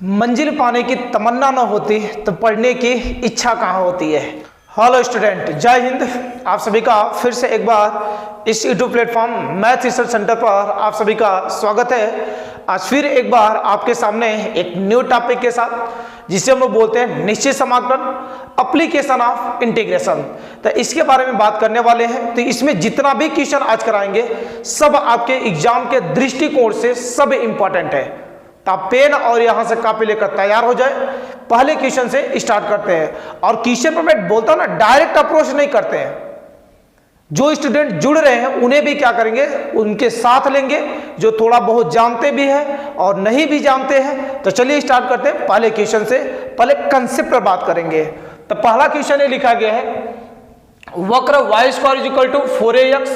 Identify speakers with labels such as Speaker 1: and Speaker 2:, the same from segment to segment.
Speaker 1: मंजिल पाने की तमन्ना न होती तो पढ़ने की इच्छा कहाँ होती है। हेलो स्टूडेंट, जय हिंद। आप सभी का फिर से एक बार इस YouTube platform math research centre पर आप सभी का स्वागत है। आज फिर एक बार आपके सामने एक न्यू टॉपिक के साथ, जिसे हम लोग बोलते हैं निश्चित समाकलन, एप्लीकेशन ऑफ इंटीग्रेशन। तो इसके बारे में बात करने वाले हैं। तो इसमें जितना भी क्वेश्चन आज कराएंगे सब आपके एग्जाम के दृष्टिकोण से सब इंपॉर्टेंट है। तो आप पेन और यहां से कॉपी लेकर तैयार हो जाए। पहले क्वेश्चन से स्टार्ट करते हैं। और क्वेश्चन पर मैं बोलता हूं ना, डायरेक्ट अप्रोच नहीं करते हैं। जो स्टूडेंट जुड़ रहे हैं उन्हें भी क्या करेंगे, उनके साथ लेंगे, जो थोड़ा बहुत जानते भी हैं और नहीं भी जानते हैं। तो चलिए स्टार्ट करते हैं पहले क्वेश्चन से। पहले कंसेप्ट पर बात करेंगे। तो पहला क्वेश्चन ये लिखा गया है, वक्र y square is equal to 4ax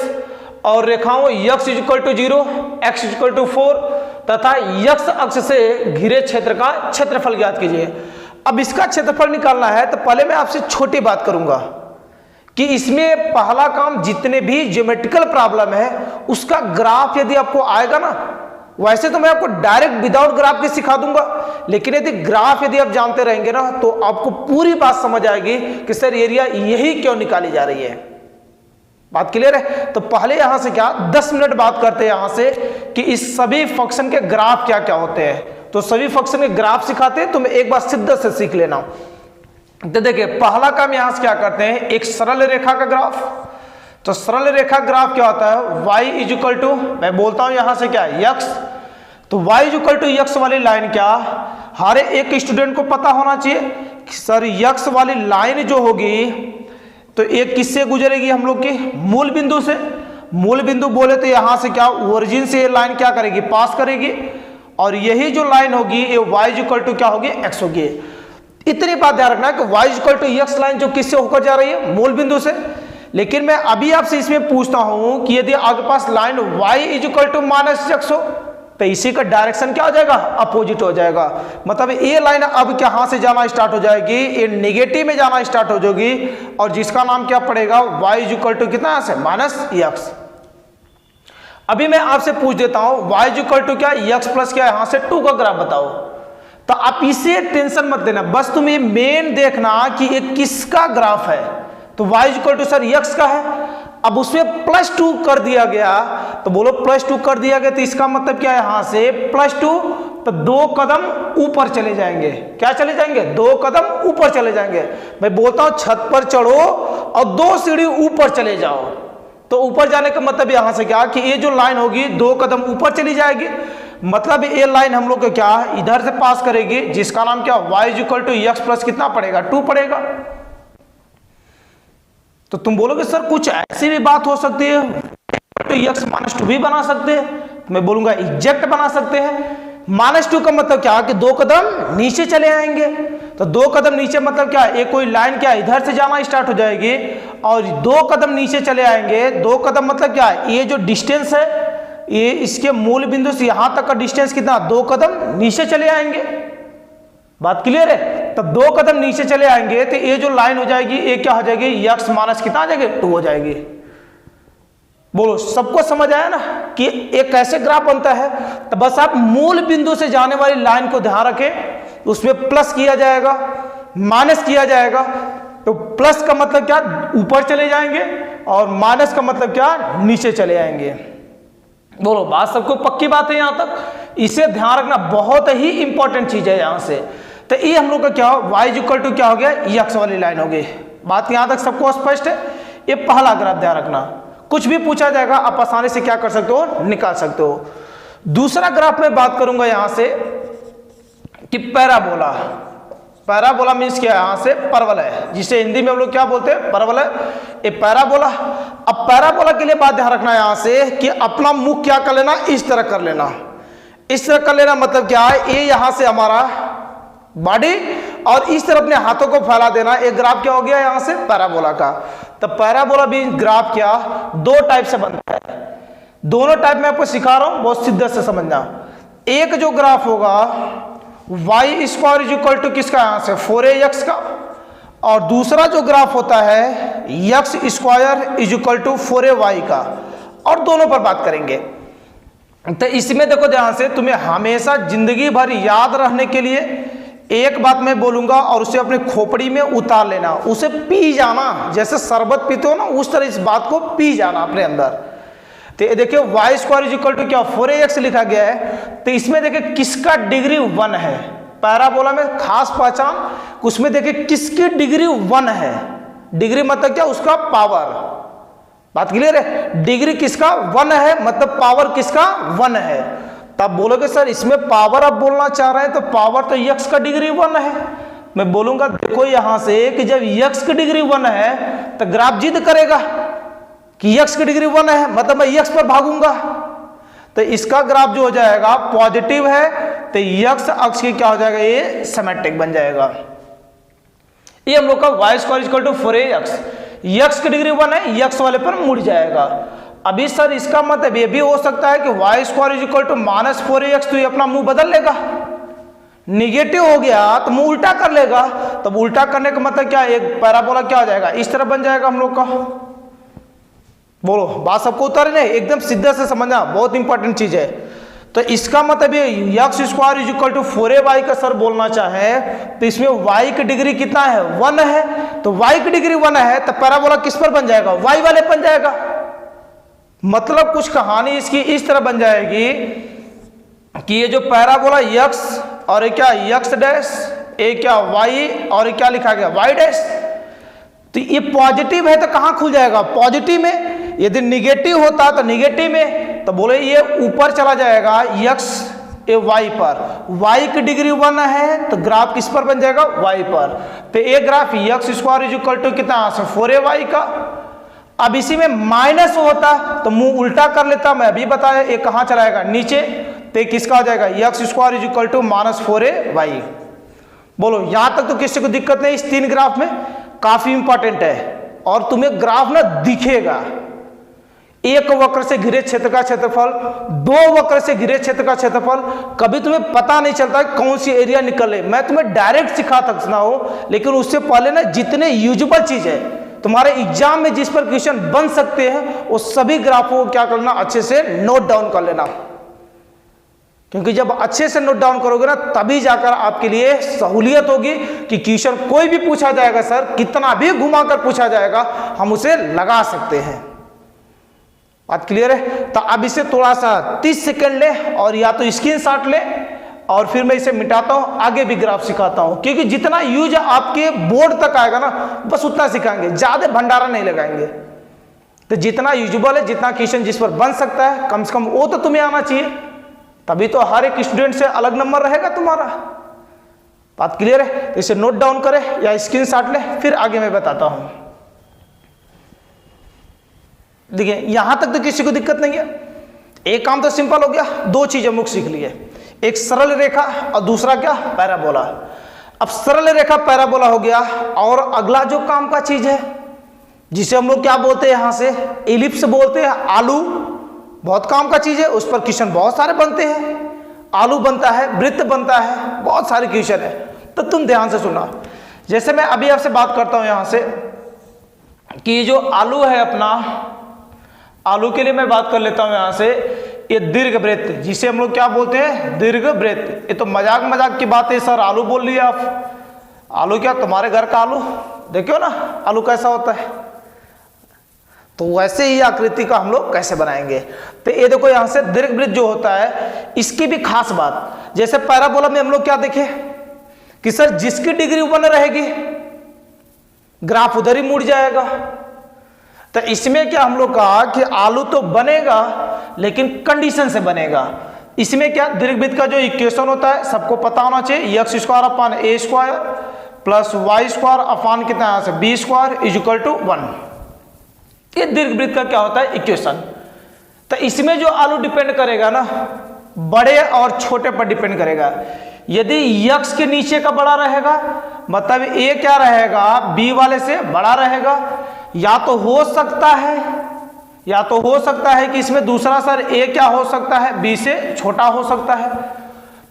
Speaker 1: और रेखाओं x is equal to 0, x is equal to 4 तथा x अक्ष से घिरे क्षेत्र का क्षेत्रफल ज्ञात कीजिए। अब इसका क्षेत्रफल निकालना है तो पहले मैं आपसे छोटी बात करूंगा कि इसमें पहला काम, जितने भी ज्योमेट्रिकल प्रॉब्लम है उसका ग्राफ यदि आपको आएगा ना, वैसे तो मैं आपको डायरेक्ट विदाउट ग्राफ के सिखा दूंगा, लेकिन यदि ग्राफ यदि आप जानते रहेंगे ना तो आपको पूरी बात समझ आएगी कि सर एरिया यही क्यों निकाली जा रही है। बात क्लियर है। तो पहले यहां से क्या 10 मिनट बात करते हैं यहां से कि इस सभी फंक्शन के ग्राफ क्या क्या होते हैं। तो सभी फंक्शन के ग्राफ सिखाते हैं, तो मैं एक बार सिद्ध से सीख लेना। तो देखिए पहला काम यहां से क्या करते हैं, एक सरल रेखा का ग्राफ। तो सरल रेखा ग्राफ क्या होता है, y इज इक्वल टू, मैं बोलता हूं यहां से क्या x। तो y is equal to x वाली लाइन क्या हर एक स्टूडेंट को पता होना चाहिए कि सर x वाली लाइन जो होगी तो एक किससे गुजरेगी, हम लोग की मूल बिंदु से। मूल बिंदु बोले तो यहां से क्या ओरिजिन से ये लाइन क्या करेगी, पास करेगी। और यही जो लाइन होगी ये y इक्वल टू क्या होगी, x होगी। इतनी बात ध्यान रखना कि y equal to x line जो किससे होकर जा रही है, मूल बिंदु से। लेकिन मैं अभी आपसे इसमें पूछता हूं कि यदि आपके पास line y equal to -x हो तो इसी का डायरेक्शन क्या हो जाएगा, अपोजिट हो जाएगा। मतलब ये लाइन अब कहां से जाना स्टार्ट हो जाएगी, ये नेगेटिव में जाना स्टार्ट हो जाएगी। और जिसका नाम क्या पड़ेगा, y इक्वल टू कितना से -x। अभी मैं आपसे पूछ देता हूं y इक्वल टू क्या, x प्लस क्या, यहां से 2 का ग्राफ बताओ। तो आप इसे टेंशन मत देना, बस तुम ये मेन देखना कि ये किसका ग्राफ है। तो y equal to sir x का है। अब उसमें +2 कर दिया गया, तो बोलो +2 कर दिया गया तो इसका मतलब क्या है, यहां से +2 तो 2 कदम ऊपर चले जाएंगे। क्या चले जाएंगे, 2 कदम ऊपर चले जाएंगे। मैं बोलता हूं छत पर चढ़ो और 2 सीढ़ी ऊपर चले जाओ। तो ऊपर जाने का मतलब यहां से क्या कि ये जो लाइन होगी 2 कदम ऊपर चली जाएगी। मतलब ये लाइन हम लोग को क्या इधर से पास करेगी, जिसका नाम क्या y equal to x plus कितना पड़ेगा, 2 पड़ेगा। तो तुम बोलोगे सर कुछ ऐसी भी बात हो सकती है, तो x -2 भी बना सकते हैं। मैं बोलूंगा एग्जैक्ट बना सकते हैं। -2 का मतलब क्या कि 2 कदम नीचे चले आएंगे। तो 2 कदम नीचे मतलब क्या, एक कोई लाइन क्या इधर से जाना स्टार्ट हो जाएगी और 2 कदम नीचे चले आएंगे। 2 कदम मतलब क्या, ये जो डिस्टेंस है ये इसके मूल बिंदु से यहां तक का डिस्टेंस कितना, 2 कदम नीचे चले आएंगे। बात क्लियर है। तब 2 कदम नीचे चले आएंगे तो ये जो लाइन हो जाएगी ये क्या हो जाएगी, x माइनस कितना आ जाएगी, 2 हो जाएगी। बोलो सबको समझ आया ना कि एक कैसे ग्राफ बनता है। तो बस आप मूल बिंदु से जाने वाली लाइन को ध्यान रखें, उसमें प्लस किया जाएगा, माइनस किया जाएगा। तो प्लस का मतलब क्या, ऊपर चले जाएंगे, और माइनस का मतलब क्या, नीचे चले आएंगे। बोलो बात सबको पक्की बात है यहां तक। इसे ध्यान रखना, बहुत ही इंपॉर्टेंट चीज है यहां से। तो ये हम लोग का क्या हो, y इक्वल टू क्या हो गया, x वाली लाइन हो गई। बात यहां तक सबको स्पष्ट है। ये पहला ग्राफ ध्यान रखना, कुछ भी पूछा जाएगा आप आसानी से क्या कर सकते हो, निकाल सकते हो। दूसरा ग्राफ में बात करूंगा यहां से कि पैराबोला। पैराबोला मीन्स क्या है, यहां से परवल है, जिसे हिंदी में हम लोग क्या बोलते हैं, परवल है। ये पैराबोला। अब पैराबोला के लिए बात ध्यान रखना यहां से कि अपना मुख क्या कर लेना, इस तरह कर लेना। इस तरह कर लेना मतलब क्या है, ये यहां से हमारा बॉडी और इस तरह अपने हाथों को फैला देना। एक ग्राफ क्या हो गया यहां से, पैराबोला का। तो पैराबोला भी ग्राफ क्या 2 टाइप से बनता है। दोनों टाइप में आपको सिखा रहा हूं, बहुत शिद्दत से समझना। एक जो ग्राफ होगा y square is equal to किसका, यहां से 4ax का। और दूसरा जो ग्राफ होता है x square is equal to 4ay का। और दोनों पर बात करेंगे। तो इसमें देखो ध्यान से, तुम्हें हमेशा जिंदगी भर याद रहने के लिए एक बात मैं बोलूंगा और उसे अपनी खोपड़ी में उतार लेना, उसे पी जाना, जैसे शरबत पीते हो ना उस तरह इस बात को पी जाना अपने अंदर। तो देखिए y square is equal to क्या 4ax लिखा गया है। तो इसमें देखिए किसका डिग्री 1 है, पैराबोला में खास पहचान, उसमें देखिए किसकी डिग्री 1 है। डिग्री मतलब क्या, उसका पावर। बात क्लियर है, डिग्री किसका 1 है मतलब पावर किसका 1 है। तब बोलोगे सर इसमें पावर आप बोलना चाह रहे हैं, तो पावर तो यक्स का डिग्री 1 है। मैं बोलूंगा देखो यहां से कि जब यक्स की डिग्री 1 है तो ग्राफ जिद करेगा कि यक्स की डिग्री 1 है, मतलब मैं यक्स पर भागूंगा। तो इसका ग्राफ जो हो जाएगा पॉजिटिव है, तो यक्स अक्ष की क्या हो जाएगा, ये सिमेट्रिक बन जाएगा। ये हम लोग का y square equal to 4ax, x की डिग्री 1 है, यक्स वाले पर मुड़ जाएगा। अभी सर इसका मतलब ये भी हो सकता है कि y square is equal to -4ax, तो ये अपना मुंह बदल लेगा, निगेटिव हो गया तो मुंह उल्टा कर लेगा। तब उल्टा करने का मतलब क्या, एक पैराबोला क्या हो जाएगा, इस तरह बन जाएगा हम लोग का। बोलो बात सबको उतारे नहीं, एकदम सीधा से समझना, बहुत इंपॉर्टेंट चीज है। तो इसका मतलब ये x square is equal to 4ay का सर बोलना चाहे तो इसमें y की डिग्री कितना है, 1 है। तो y की डिग्री 1 है तो पैराबोला किस पर बन जाएगा, y वाले बन जाएगा। मतलब कुछ कहानी इसकी इस तरह बन जाएगी कि ये जो पैराबोला यक्स और क्या यक्स डैश, ये क्या y और क्या लिखा गया y डैश, तो ये पॉजिटिव है तो कहां खुल जाएगा, पॉजिटिव में। यदि निगेटिव होता तो निगेटिव में, तो बोले ये ऊपर चला जाएगा यक्स ए y पर। y की डिग्री 1 है तो ग्राफ किस पर बन जाएगा, y पर। तो ये graph x square is equal to कितना 4ay का। अब इसी में माइनस होता तो मुंह उल्टा कर लेता, मैं अभी बताया, ये कहां चलाएगा नीचे, तो किसका हो जाएगा x square is equal to -4ay। बोलो यहां तक तो किसी को दिक्कत नहीं। इस 3 ग्राफ में काफी इंपॉर्टेंट है और तुम्हें ग्राफ ना दिखेगा, एक वक्र से घिरे क्षेत्र का क्षेत्रफल, 2 वक्र से घिरे क्षेत्र का क्षेत्रफल, कभी तुम्हें पता नहीं चलता कौन सी एरिया निकले। मैं तुम्हें डायरेक्ट सिखा सकता हूं, लेकिन उससे पहले ना जितने यूजेबल चीज है तुम्हारे एग्जाम में जिस पर क्वेश्चन बन सकते हैं वो सभी ग्राफों को क्या करना, अच्छे से नोट डाउन कर लेना। क्योंकि जब अच्छे से नोट डाउन करोगे ना तभी जाकर आपके लिए सहूलियत होगी कि क्वेश्चन कोई भी पूछा जाएगा सर, कितना भी घुमाकर पूछा जाएगा हम उसे लगा सकते हैं। बात क्लियर है। तो अब इसे थोड़ा सा 30 सेकंड ले और या तो स्क्रीनशॉट ले और फिर मैं इसे मिटाता हूं, आगे भी ग्राफ सिखाता हूं। क्योंकि जितना यूज आपके बोर्ड तक आएगा ना बस उतना सिखाएंगे, ज्यादा भंडारा नहीं लगाएंगे। तो जितना यूजेबल है, जितना क्वेश्चन जिस पर बन सकता है कम से कम वो तो तुम्हें आना चाहिए, तभी तो हर एक स्टूडेंट से अलग नंबर रहेगा तुम्हारा। बात क्लियर है। तो इसे नोट डाउन करे या स्क्रीनशॉट ले, फिर आगे मैं बताता हूं। देखिए यहां तक तो किसी को दिक्कत नहीं है, एक काम तो सिंपल हो गया, 2 चीजें मुख्य सीख लिए, एक सरल रेखा और दूसरा क्या, पैराबोला। अब सरल रेखा पैराबोला हो गया, और अगला जो काम का चीज है जिसे हम लोग क्या बोलते हैं, यहां से एलिप्स बोलते हैं, आलू, बहुत काम का चीज है, उस पर क्वेश्चन बहुत सारे बनते हैं। आलू बनता है, वृत्त बनता है, बहुत सारे क्वेश्चन है। तो तुम ध्यान से सुना, जैसे मैं अभी आपसे बात करता हूं यहां से कि ये जो आलू है अपना, आलू के लिए मैं बात कर लेता हूं यहां से, ये दीर्घ वृत्त जिसे हम लोग क्या बोलते हैं, दीर्घ वृत्त। ये तो मजाक मजाक की बात है सर, आलू बोल लिया आप। आलू क्या तुम्हारे घर का आलू देखियो ना, आलू कैसा होता है, तो वैसे ही आकृति का हम लोग कैसे बनाएंगे। तो ये देखो यहां से दीर्घ वृत्त जो होता है, इसकी भी खास बात, जैसे पैराबोला में हम लोग क्या देखे कि सर जिसकी डिग्री 1 रहेगी ग्राफ उधर ही मुड़ जाएगा। तो इसमें क्या हम लोग कहा कि आलू तो बनेगा लेकिन कंडीशन से बनेगा। इसमें क्या दीर्घवृत्त का जो इक्वेशन होता है सबको पता होना चाहिए, x square upon A square plus Y square upon कितना यहां से B square is equal to 1। ये दीर्घवृत्त का क्या होता है, इक्वेशन। तो इसमें जो आलू डिपेंड करेगा ना, बड़े और छोटे पर डिपेंड करेगा। यदि यक्स के नीचे का बड़ा रहेगा मतलब ए क्या रहेगा, बी वाले से बड़ा रहेगा, या तो हो सकता है कि इसमें दूसरा सर ए क्या हो सकता है, बी से छोटा हो सकता है।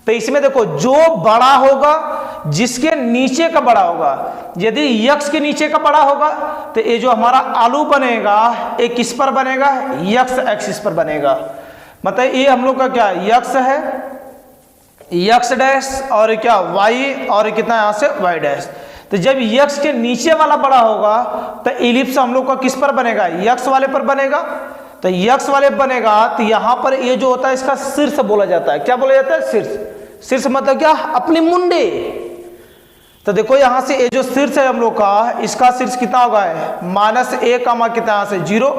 Speaker 1: तो इसमें देखो जो बड़ा होगा, जिसके नीचे का बड़ा होगा, यदि यक्स के नीचे का बड़ा होगा तो ये जो हमारा आलू बनेगा ये किस पर बनेगा, यक्स एक्सिस पर बनेगा। मतलब ये हम लोग का क्या यक्स है, यक्स डैश और क्या वाई और कितना यहाँ से वाई डैश। तो जब यक्स के नीचे वाला बड़ा होगा तो इलिप्स हम लोग का किस पर बनेगा, यक्स वाले पर बनेगा। तो यक्स वाले बनेगा तो यहाँ पर ये जो होता है इसका शीर्ष बोला जाता है। क्या बोला जाता है, शीर्ष। शीर्ष मतलब क्या, अपनी मुंडे। तो देखो यहाँ से ये जो शीर्ष है हम लोग का, इसका शीर्ष कितना होगा है माइनस ए कामा कितना यहाँ से 0,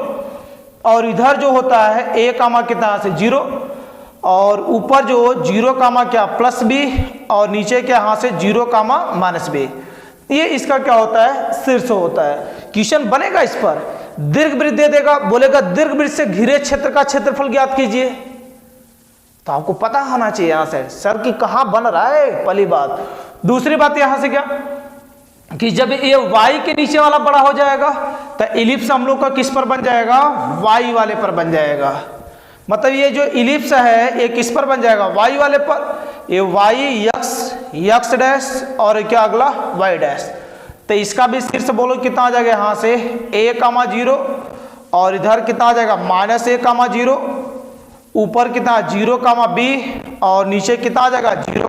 Speaker 1: और इधर जो होता है ए कामा कितना यहाँ से 0, और ऊपर जो 0 कामा क्या प्लस बी, और नीचे क्या यहाँ से 0 कामा माइनस बी। ये इसका क्या होता है, शीर्ष होता है। क्वेश्चन बनेगा इस पर, दीर्घवृत्त दे देगा, बोलेगा दीर्घवृत्त से घिरे क्षेत्र का क्षेत्रफल ज्ञात कीजिए। तो आपको पता होना चाहिए यहाँ से सर कि कहाँ बन रहा है, पहली बात। दूसरी बात यहाँ से क्या कि जब ये y के नीचे वाला बड़ा हो जाएगा तो इलिप्स हम लोग का किस पर बन जाएगा, y वाले पर बन जाएगा। मतलब ये जो इलिप्स है ये किस पर बन जाएगा, y वाले पर। ये y यक्स डैश और क्या अगला y डैश। तो इसका भी शीर्ष बोलो कितना आ जाएगा यहाँ से a कामा 0, और इधर कितना आ जाएगा माइनस a कामा 0, ऊपर कितना 0 कामा b, और नीचे कितना आ जाएगा 0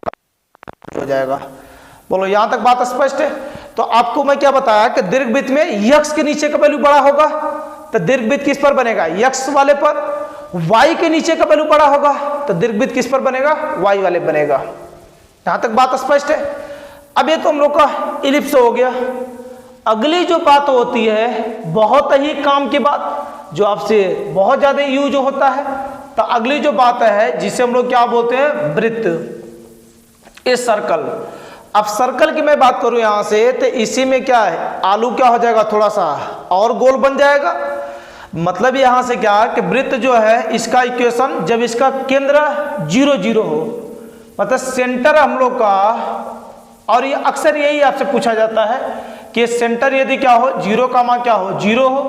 Speaker 1: हो जाएगा। बोलो यहाँ तक बात स्पष्ट है। तो आपको मैं क्या बताया कि दीर्घवृत्त में यक्स के नीचे का वैल्यू बड़ा होगा तो दीर्घवृत्त किस पर बनेगा, यक्स वाले पर। y के नीचे का वैल्यू बड़ा होगा तो दीर्घवृत्त किस पर बनेगा, y वाले बनेगा। यहाँ तक बात स्पष्ट है। अब ये तो हम लोग का इलिप्स हो गया। अगली जो बात होती है बहुत ही काम की बात, जो आपसे बहुत ज्यादा यूज होता है। तो अगली जो बात है जिसे हम लोग क्या बोलते हैं, वृत्त, इस सर्कल। अब सर्कल की मैं बात करूं यहां से तो इसी में क्या है, आलू क्या हो जाएगा थोड़ा सा और गोल बन जाएगा। मतलब यहां से क्या कि वृत्त जो है इसका इक्वेशन जब इसका केंद्र 0 0 हो, मतलब सेंटर हम लोग का, और ये अक्सर यही आपसे पूछा जाता है कि सेंटर यदि क्या हो 0 कामा क्या हो 0 हो,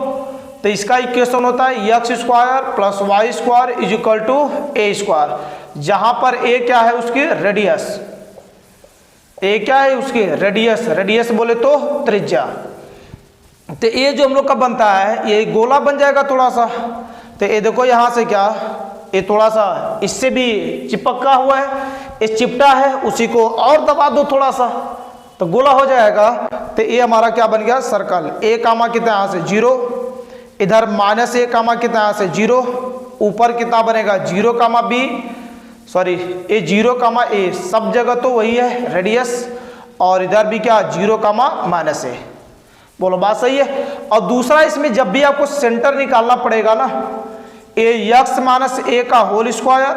Speaker 1: तो इसका इक्वेशन होता है x square plus Y square is equal to a square, जहां पर ए क्या है उसकी रेडियस, ए क्या है उसकी रेडियस, रेडियस बोले तो त्रिज्या। तो ये जो हम लोग का बनता है ये गोला बन जाएगा थोड़ा सा। तो ये देखो यहाँ से क्या, ये थोड़ा सा इससे भी चिपका हुआ है, ये चिपटा है, उसी को और दबा दो थोड़ा सा तो गोला हो जाएगा। तो ये हमारा क्या बन गया, सर्कल। ए कामा कितना यहाँ से 0, इधर माइनस ए कामा कितना यहाँ से 0, ऊपर कितना बनेगा 0 कामा बी, सॉरी ये 0 कामा ए, सब जगह तो वही है रेडियस, और इधर भी क्या 0 कामा माइनस ए। बोलो बात सही है। और दूसरा इसमें जब भी आपको सेंटर निकालना पड़ेगा ना, ए यक्स माइनस ए का whole square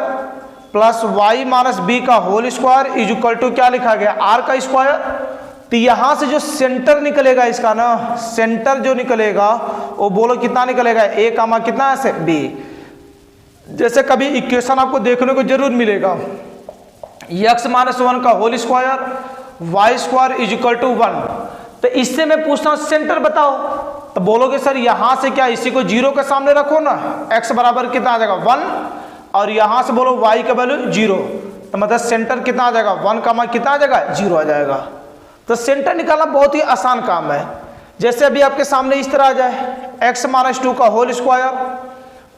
Speaker 1: plus Y minus B का whole square is equal to क्या लिखा गया, आर का स्क्वायर। तो यहां से जो सेंटर निकलेगा इसका ना, सेंटर जो निकलेगा वो बोलो कितना निकलेगा, ए कामा कितना है बी। जैसे कभी इक्वेशन आपको देखने को जरूर मिलेगा, यक्स माइनस 1 का whole square y square is equal to 1। तो इससे मैं पूछता हूं सेंटर बताओ, तो बोलोगे सर यहां से क्या इसी को 0 के सामने रखो ना, x बराबर कितना आ जाएगा 1, और यहां से बोलो y का वैल्यू 0, तो मतलब सेंटर कितना आ जाएगा 1 कामा कितना आ जाएगा 0 आ जाएगा। तो सेंटर निकालना बहुत ही आसान काम है। जैसे अभी आपके सामने इस तरह आ जाए x माइनस 2 का whole square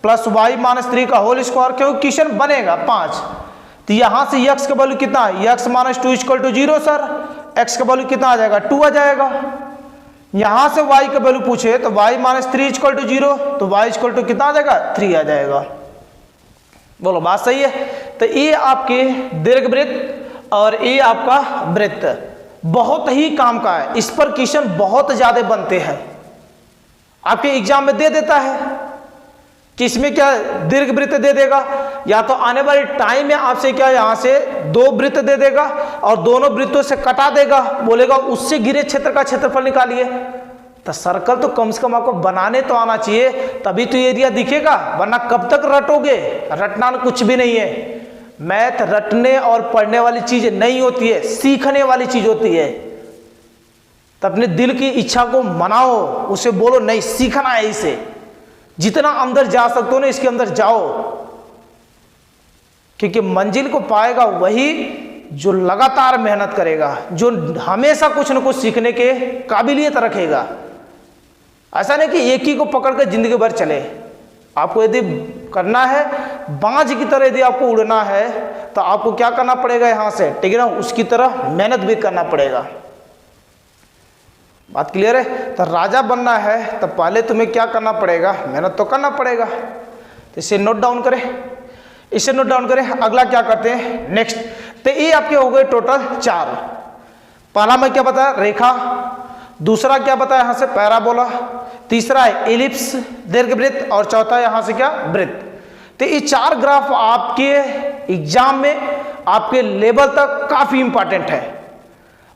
Speaker 1: plus y minus 3 का होल स्क्वायर, क्योंकि क्वेश्चन बनेगा 5। तो यहां से x का वैल्यू कितना है, x minus 2 equal to 0 sir, x का वैल्यू कितना आ जाएगा 2 आ जाएगा। यहां से y का वैल्यू पूछे तो y माइनस 3 इक्वल टू 0, तो y इक्वल टू कितना आ जाएगा 3 आ जाएगा। बोलो बात सही है। तो ये आपके दीर्घवृत्त और ये आपका वृत्त बहुत ही काम का है, इस पर क्वेश्चन बहुत ज्यादा बनते हैं, आपके एग्जाम में दे देता है कि इसमें क्या दीर्घवृत्त दे देगा, या तो आने वाले टाइम में आपसे क्या यहां से 2 वृत्त दे देगा और दोनों वृत्तों से कटा देगा, बोलेगा उससे घिरे क्षेत्र का क्षेत्रफल निकालिए। तो सर्कल तो कम से कम आपको बनाने तो आना चाहिए, तभी तो एरिया दिखेगा, वरना कब तक रटोगे, रटना कुछ भी नहीं है। मैथ रटने और पढ़ने वाली चीज नहीं होती है, सीखने वाली चीज होती है। तो अपने दिल की इच्छा को मनाओ, उसे बोलो नहीं सीखना है इसे, जितना अंदर जा सकते हो ना इसके अंदर जाओ, क्योंकि मंजिल को पाएगा वही जो लगातार मेहनत करेगा, जो हमेशा कुछ न कुछ सीखने के काबिलियत रखेगा। ऐसा नहीं कि एक ही को पकड़ कर जिंदगी भर चले। आपको यदि करना है बाज की तरह यदि आपको उड़ना है तो आपको क्या करना पड़ेगा यहाँ से, ठीक है ना, उसकी तरह मेहनत भी करना पड़ेगा। बात क्लियर है। तो राजा बनना है तो पहले तुम्हें क्या करना पड़ेगा, मेहनत तो करना पड़ेगा। तो इसे नोट डाउन करें, इसे नोट डाउन करें। अगला क्या करते हैं नेक्स्ट। तो ये आपके हो गए टोटल 4। पहला मैं क्या बताया, रेखा। दूसरा क्या बताया यहाँ से, पैराबोला। तीसरा है एलिप्स, दीर्घवृत्त। और चौथा यहाँ से क्या, वृत्त। तो ये 4 ग्राफ आपके एग्जाम में, आपके लेवल तक काफी इंपॉर्टेंट है।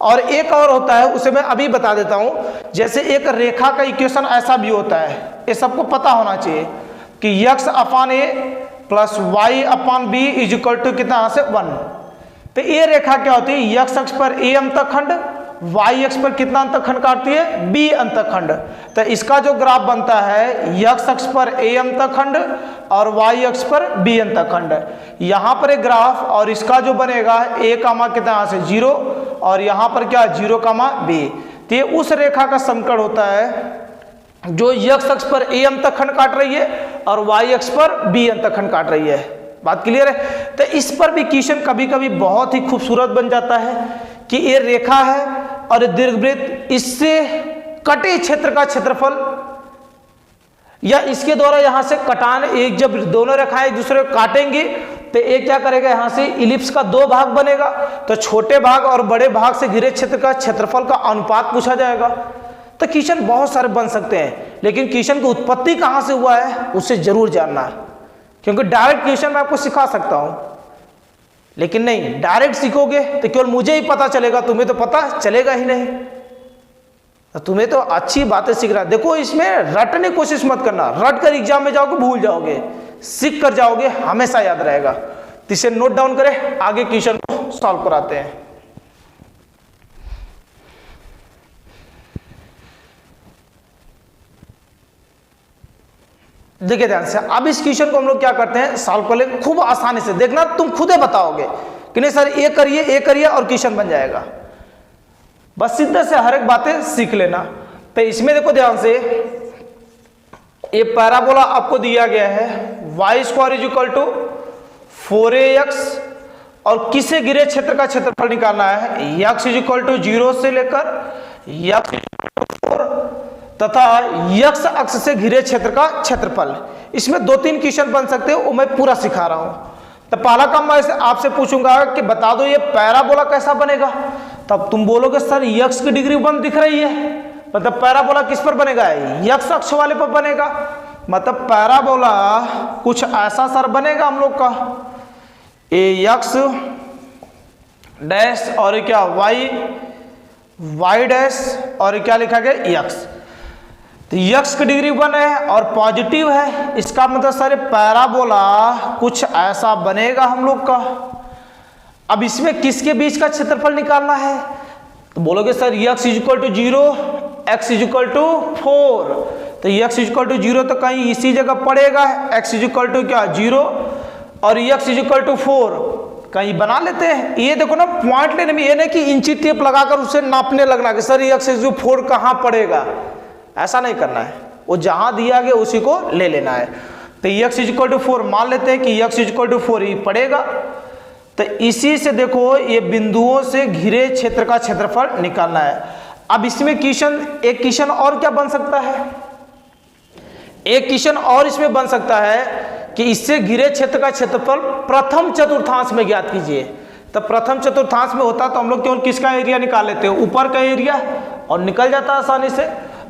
Speaker 1: और एक और होता है, उसे मैं अभी बता देता हूं। जैसे एक रेखा का इक्वेशन ऐसा भी होता है, ये सबको पता होना चाहिए कि x upon a plus y upon b is equal to कितना, यहाँ से 1। तो ये रेखा क्या होती है, x अक्ष पर a अंतखंड, y अक्ष पर कितना अंतखंड काटती है, b अंतखंड। तो इसका जो ग्राफ बनता है, x अक्ष पर a अंतखंड और y अक्ष पर b अंतखंड। यहाँ पर एक ग्राफ, और इसका जो बनेगा a कामा कितना, यहाँ से 0, और यहाँ पर क्या 0 कामा b। तो ये उस रेखा का समकरण होता है जो x अक्ष पर a अंतखंड काट रही है और y अक्ष पर b अंतखंड काट रही है। बात क्लियर है। तो इस पर भी क्वेश्चन कभी कभी बहुत ही खूबसूरत बन जाता है कि ये रेखा है और दीर्घवृत्त, इससे कटे क्षेत्र का क्षेत्रफल, या इसके द्वारा यहां से कटान, एक जब दोनों रेखाएं एक दूसरे को काटेंगे तो एक क्या करेगा, यहां से इलिप्स का 2 भाग बनेगा। तो छोटे भाग और बड़े भाग से घिरे क्षेत्र का क्षेत्रफल का अनुपात पूछा जाएगा। तो क्वेश्चन बहुत सारे बन सकते हैं, लेकिन क्वेश्चन की उत्पत्ति कहां से हुआ है उसे जरूर जानना है, क्योंकि डायरेक्ट क्वेश्चन मैं आपको सिखा सकता हूं, लेकिन नहीं, डायरेक्ट सीखोगे तो केवल मुझे ही पता चलेगा, तुम्हें तो पता चलेगा ही नहीं। तो तुम्हें तो अच्छी बातें सीख रहा है। देखो, इसमें रटने की कोशिश मत करना, रट कर एग्जाम में जाओगे भूल जाओगे, सीख कर जाओगे हमेशा याद रहेगा। तो इसे नोट डाउन करें, आगे क्वेश्चन को सॉल्व कराते हैं। देखिए ध्यान से, अब इस क्वेश्चन को हम लोग क्या करते हैं, सॉल्व कर लेंगे खूब आसानी से। देखना तुम खुद ही बताओगे कि नहीं सर ये करिए और क्वेश्चन बन जाएगा। बस सीधे से हर एक बातें सीख लेना। तो इसमें देखो ध्यान से, ये पैराबोला आपको दिया गया है, y² is equal to 4ax, और किसे घिरे क्षेत्र का क्षेत्रफल निकालना है, x इज इक्वल टू 0 से लेकर x 4 तथा x अक्ष से घिरे क्षेत्र का क्षेत्रफल। इसमें 2-3 क्वेश्चन बन सकते हैं, वो मैं पूरा सिखा रहा हूं। तो पहला काम मैं आपसे पूछूंगा कि बता दो ये पैराबोला कैसा बनेगा। तब तुम बोलोगे सर x की डिग्री 1 दिख रही है, मतलब पैराबोला किस पर बनेगा, x अक्ष वाले पर बनेगा। मतलब पैराबोला कुछ ऐसा सर बनेगा हम लोग का, x डैश और क्या y डैश और क्या लिखा गया x। तो x की डिग्री 1 है और पॉजिटिव है, इसका मतलब सर पैराबोला कुछ ऐसा बनेगा हम लोग का। अब इसमें किसके बीच का क्षेत्रफल निकालना है, तो बोलोगे sir x is equal to 0, x is equal to 4। तो x इज इक्वल टू 0 तो कहीं इसी जगह पड़ेगा, x इज इक्वल टू क्या 0 और x इज इक्वल टू 4 कहीं बना लेते हैं। ये देखो ना, पॉइंट लेने में ये नहीं कि इंची टेप लगाकर उसे नापने लगना कि सर x इज 4 कहाँ पड़ेगा, ऐसा नहीं करना है। वो जहां दिया गया उसी को ले लेना है। तो x इज इक्वल टू 4 मान लेते हैं कि x इज इक्वल टू 4 ही पड़ेगा। तो इसी से देखो ये बिंदुओं से घिरे क्षेत्र का क्षेत्रफल निकालना है। अब इसमें एक क्वेश्चन और क्या बन सकता है, एक क्वेश्चन और इसमें बन सकता है कि इससे घिरे क्षेत्र का क्षेत्रफल प्रथम चतुर्थांश में ज्ञात कीजिए। तो प्रथम चतुर्थांश में होता तो हम लोग केवल किसका एरिया निकाल लेते हैं, ऊपर का एरिया, और निकल जाता आसानी से।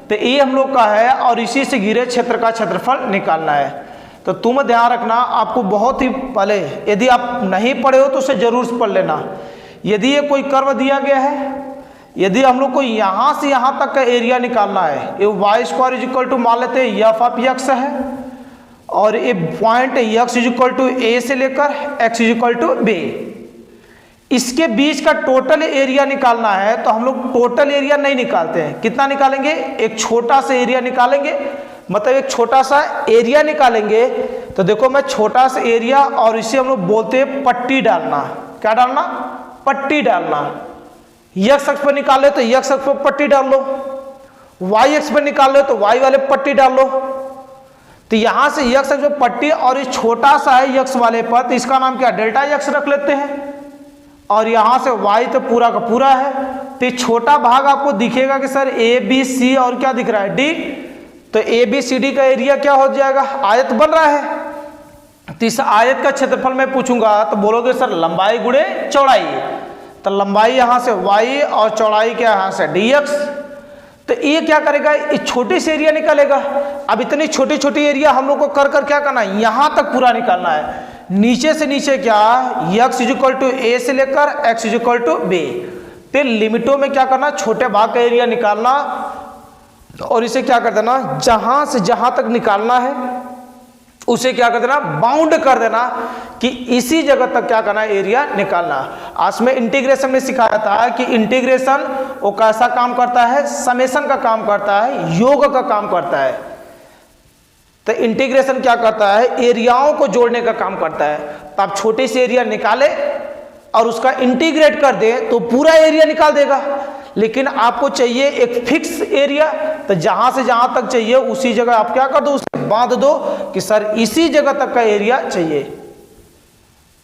Speaker 1: तो ये हम लोग का है और इसी से घिरे क्षेत्र का क्षेत्रफल निकालना है। तो तुम ध्यान रखना, आपको बहुत ही पहले, यदि आप नहीं पढ़े हो तो उसे जरूर पढ़ लेना। यदि ये कोई कर्व दिया गया है, यदि हम लोग को यहाँ से यहाँ तक का एरिया निकालना है, ये y² इज इक्वल टू मान लेते हैं f ऑफ x है, और ये point x is equal to a से लेकर x is equal to b, इसके बीच का टोटल एरिया निकालना है। तो हम लोग टोटल एरिया नहीं निकालते हैं, कितना निकालेंगे, एक छोटा सा एरिया निकालेंगे, मतलब एक छोटा सा एरिया निकालेंगे। तो देखो मैं छोटा सा एरिया, और इसे हम लोग बोलते हैं पट्टी डालना। क्या डालना, पट्टी डालना। x अक्ष पर निकाल ले तो x अक्ष पर पट्टी डाल लो, y अक्ष पर निकाल लो तो y वाले पट्टी डाल लो। तो यहां से यक्स जो पट्टी और ये छोटा सा है यक्स वाले पर, तो इसका नाम क्या, डेल्टा यक्स रख लेते हैं। और यहां से वाई तो पूरा का पूरा है, तो छोटा भाग आपको दिखेगा कि सर ए बी सी और क्या दिख रहा है, डी। तो ए बी सी डी का एरिया क्या हो जाएगा, आयत बन रहा है। तो इस आयत का क्षेत्रफल मैं पूछूंगा तो बोलोगे सर लंबाई गुणे चौड़ाई। तो लंबाई यहां से y और चौड़ाई क्या यहां से dx। तो ये क्या करेगा, ये छोटी सी एरिया निकालेगा। अब इतनी छोटी छोटी एरिया हम लोग को कर कर क्या करना है, यहां तक पूरा निकालना है। नीचे से नीचे क्या, x इक्वल टू ए से लेकर x इक्वल टू बी। तो लिमिटों में क्या करना, छोटे भाग का एरिया निकालना और इसे क्या कर देना, जहां से जहां तक निकालना है उसे क्या कर देना, बाउंड कर देना कि इसी जगह तक क्या करना, एरिया निकालना। आज में इंटीग्रेशन में सिखाया था कि इंटीग्रेशन वो कैसा काम करता है, समेशन का काम करता है, योग का काम करता है। तो इंटीग्रेशन क्या करता है, एरियाओं को जोड़ने का काम करता है। तो आप छोटी सी एरिया निकाले और उसका इंटीग्रेट कर दे तो पूरा एरिया निकाल देगा। लेकिन आपको चाहिए एक फिक्स एरिया, तो जहां से जहां तक चाहिए उसी जगह आप क्या कर दो, उसे बांध दो कि सर इसी जगह तक का एरिया चाहिए।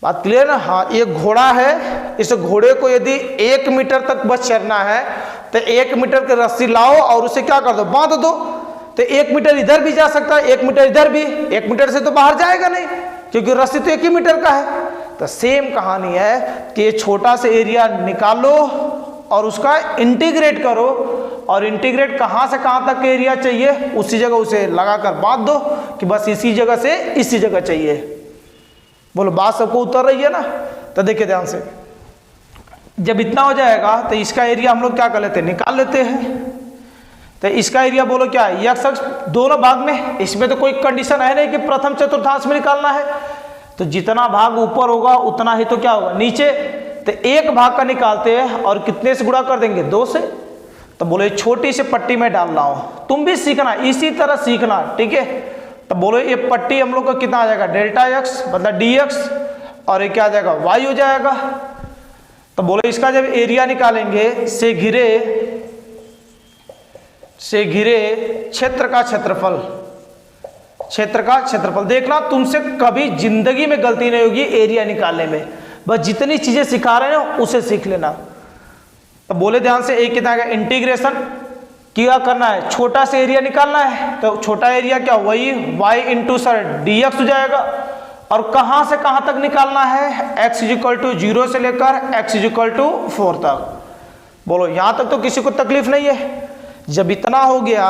Speaker 1: बात क्लियर ना। हाँ, एक घोड़ा है, इस घोड़े को यदि 1 मीटर तक बस चढ़ना है तो 1 मीटर की रस्सी लाओ और उसे क्या कर दो, बांध दो। तो 1 मीटर इधर भी जा सकता है, 1 मीटर इधर भी। 1 मीटर से तो बाहर जाएगा नहीं क्योंकि रस्सी तो 1 ही मीटर का है। तो सेम कहानी है कि छोटा सा एरिया निकालो और उसका इंटीग्रेट करो, और इंटीग्रेट कहां से कहां तक एरिया चाहिए उसी जगह उसे लगाकर बांध दो कि बस इसी जगह से इसी जगह चाहिए। बोलो बात सबको उतर रही है ना। तो देखिए ध्यान से, जब इतना हो जाएगा तो इसका एरिया हम लोग क्या कर लेते हैं, निकाल लेते हैं। तो इसका एरिया बोलो क्या है, यक्स अक्ष दोनों भाग में। इसमें तो कोई कंडीशन है नहीं कि प्रथम चतुर्थांश में निकालना है। तो जितना भाग ऊपर होगा उतना ही तो क्या होगा नीचे। तो एक भाग का निकालते हैं और कितने से गुणा कर देंगे, 2 से। तो बोले छोटी सी पट्टी में डाल रहा हूं, तुम भी सीखना, इसी तरह सीखना, ठीक है। तो बोलो ये पट्टी हम लोग का कितना आ जाएगा, डेल्टा एक्स मतलब dx, और ये क्या आ जाएगा, y हो जाएगा। तो बोलो इसका जब एरिया निकालेंगे, से घिरे क्षेत्र का क्षेत्रफल, क्षेत्र का क्षेत्रफल। देखना तुमसे कभी जिंदगी में गलती नहीं होगी एरिया निकालने में, बस जितनी चीजें सिखा रहे हैं उसे सीख लेना। तो बोले ध्यान से, एक कितना है इंटीग्रेशन क्या करना है, छोटा सा एरिया निकालना है। तो छोटा एरिया क्या, वही y इंटू सर dx हो जाएगा। और कहां से कहां तक निकालना है, x इक्वल टू 0 से लेकर x इक्वल टू 4 तक। बोलो यहां तक तो किसी को तकलीफ नहीं है। जब इतना हो गया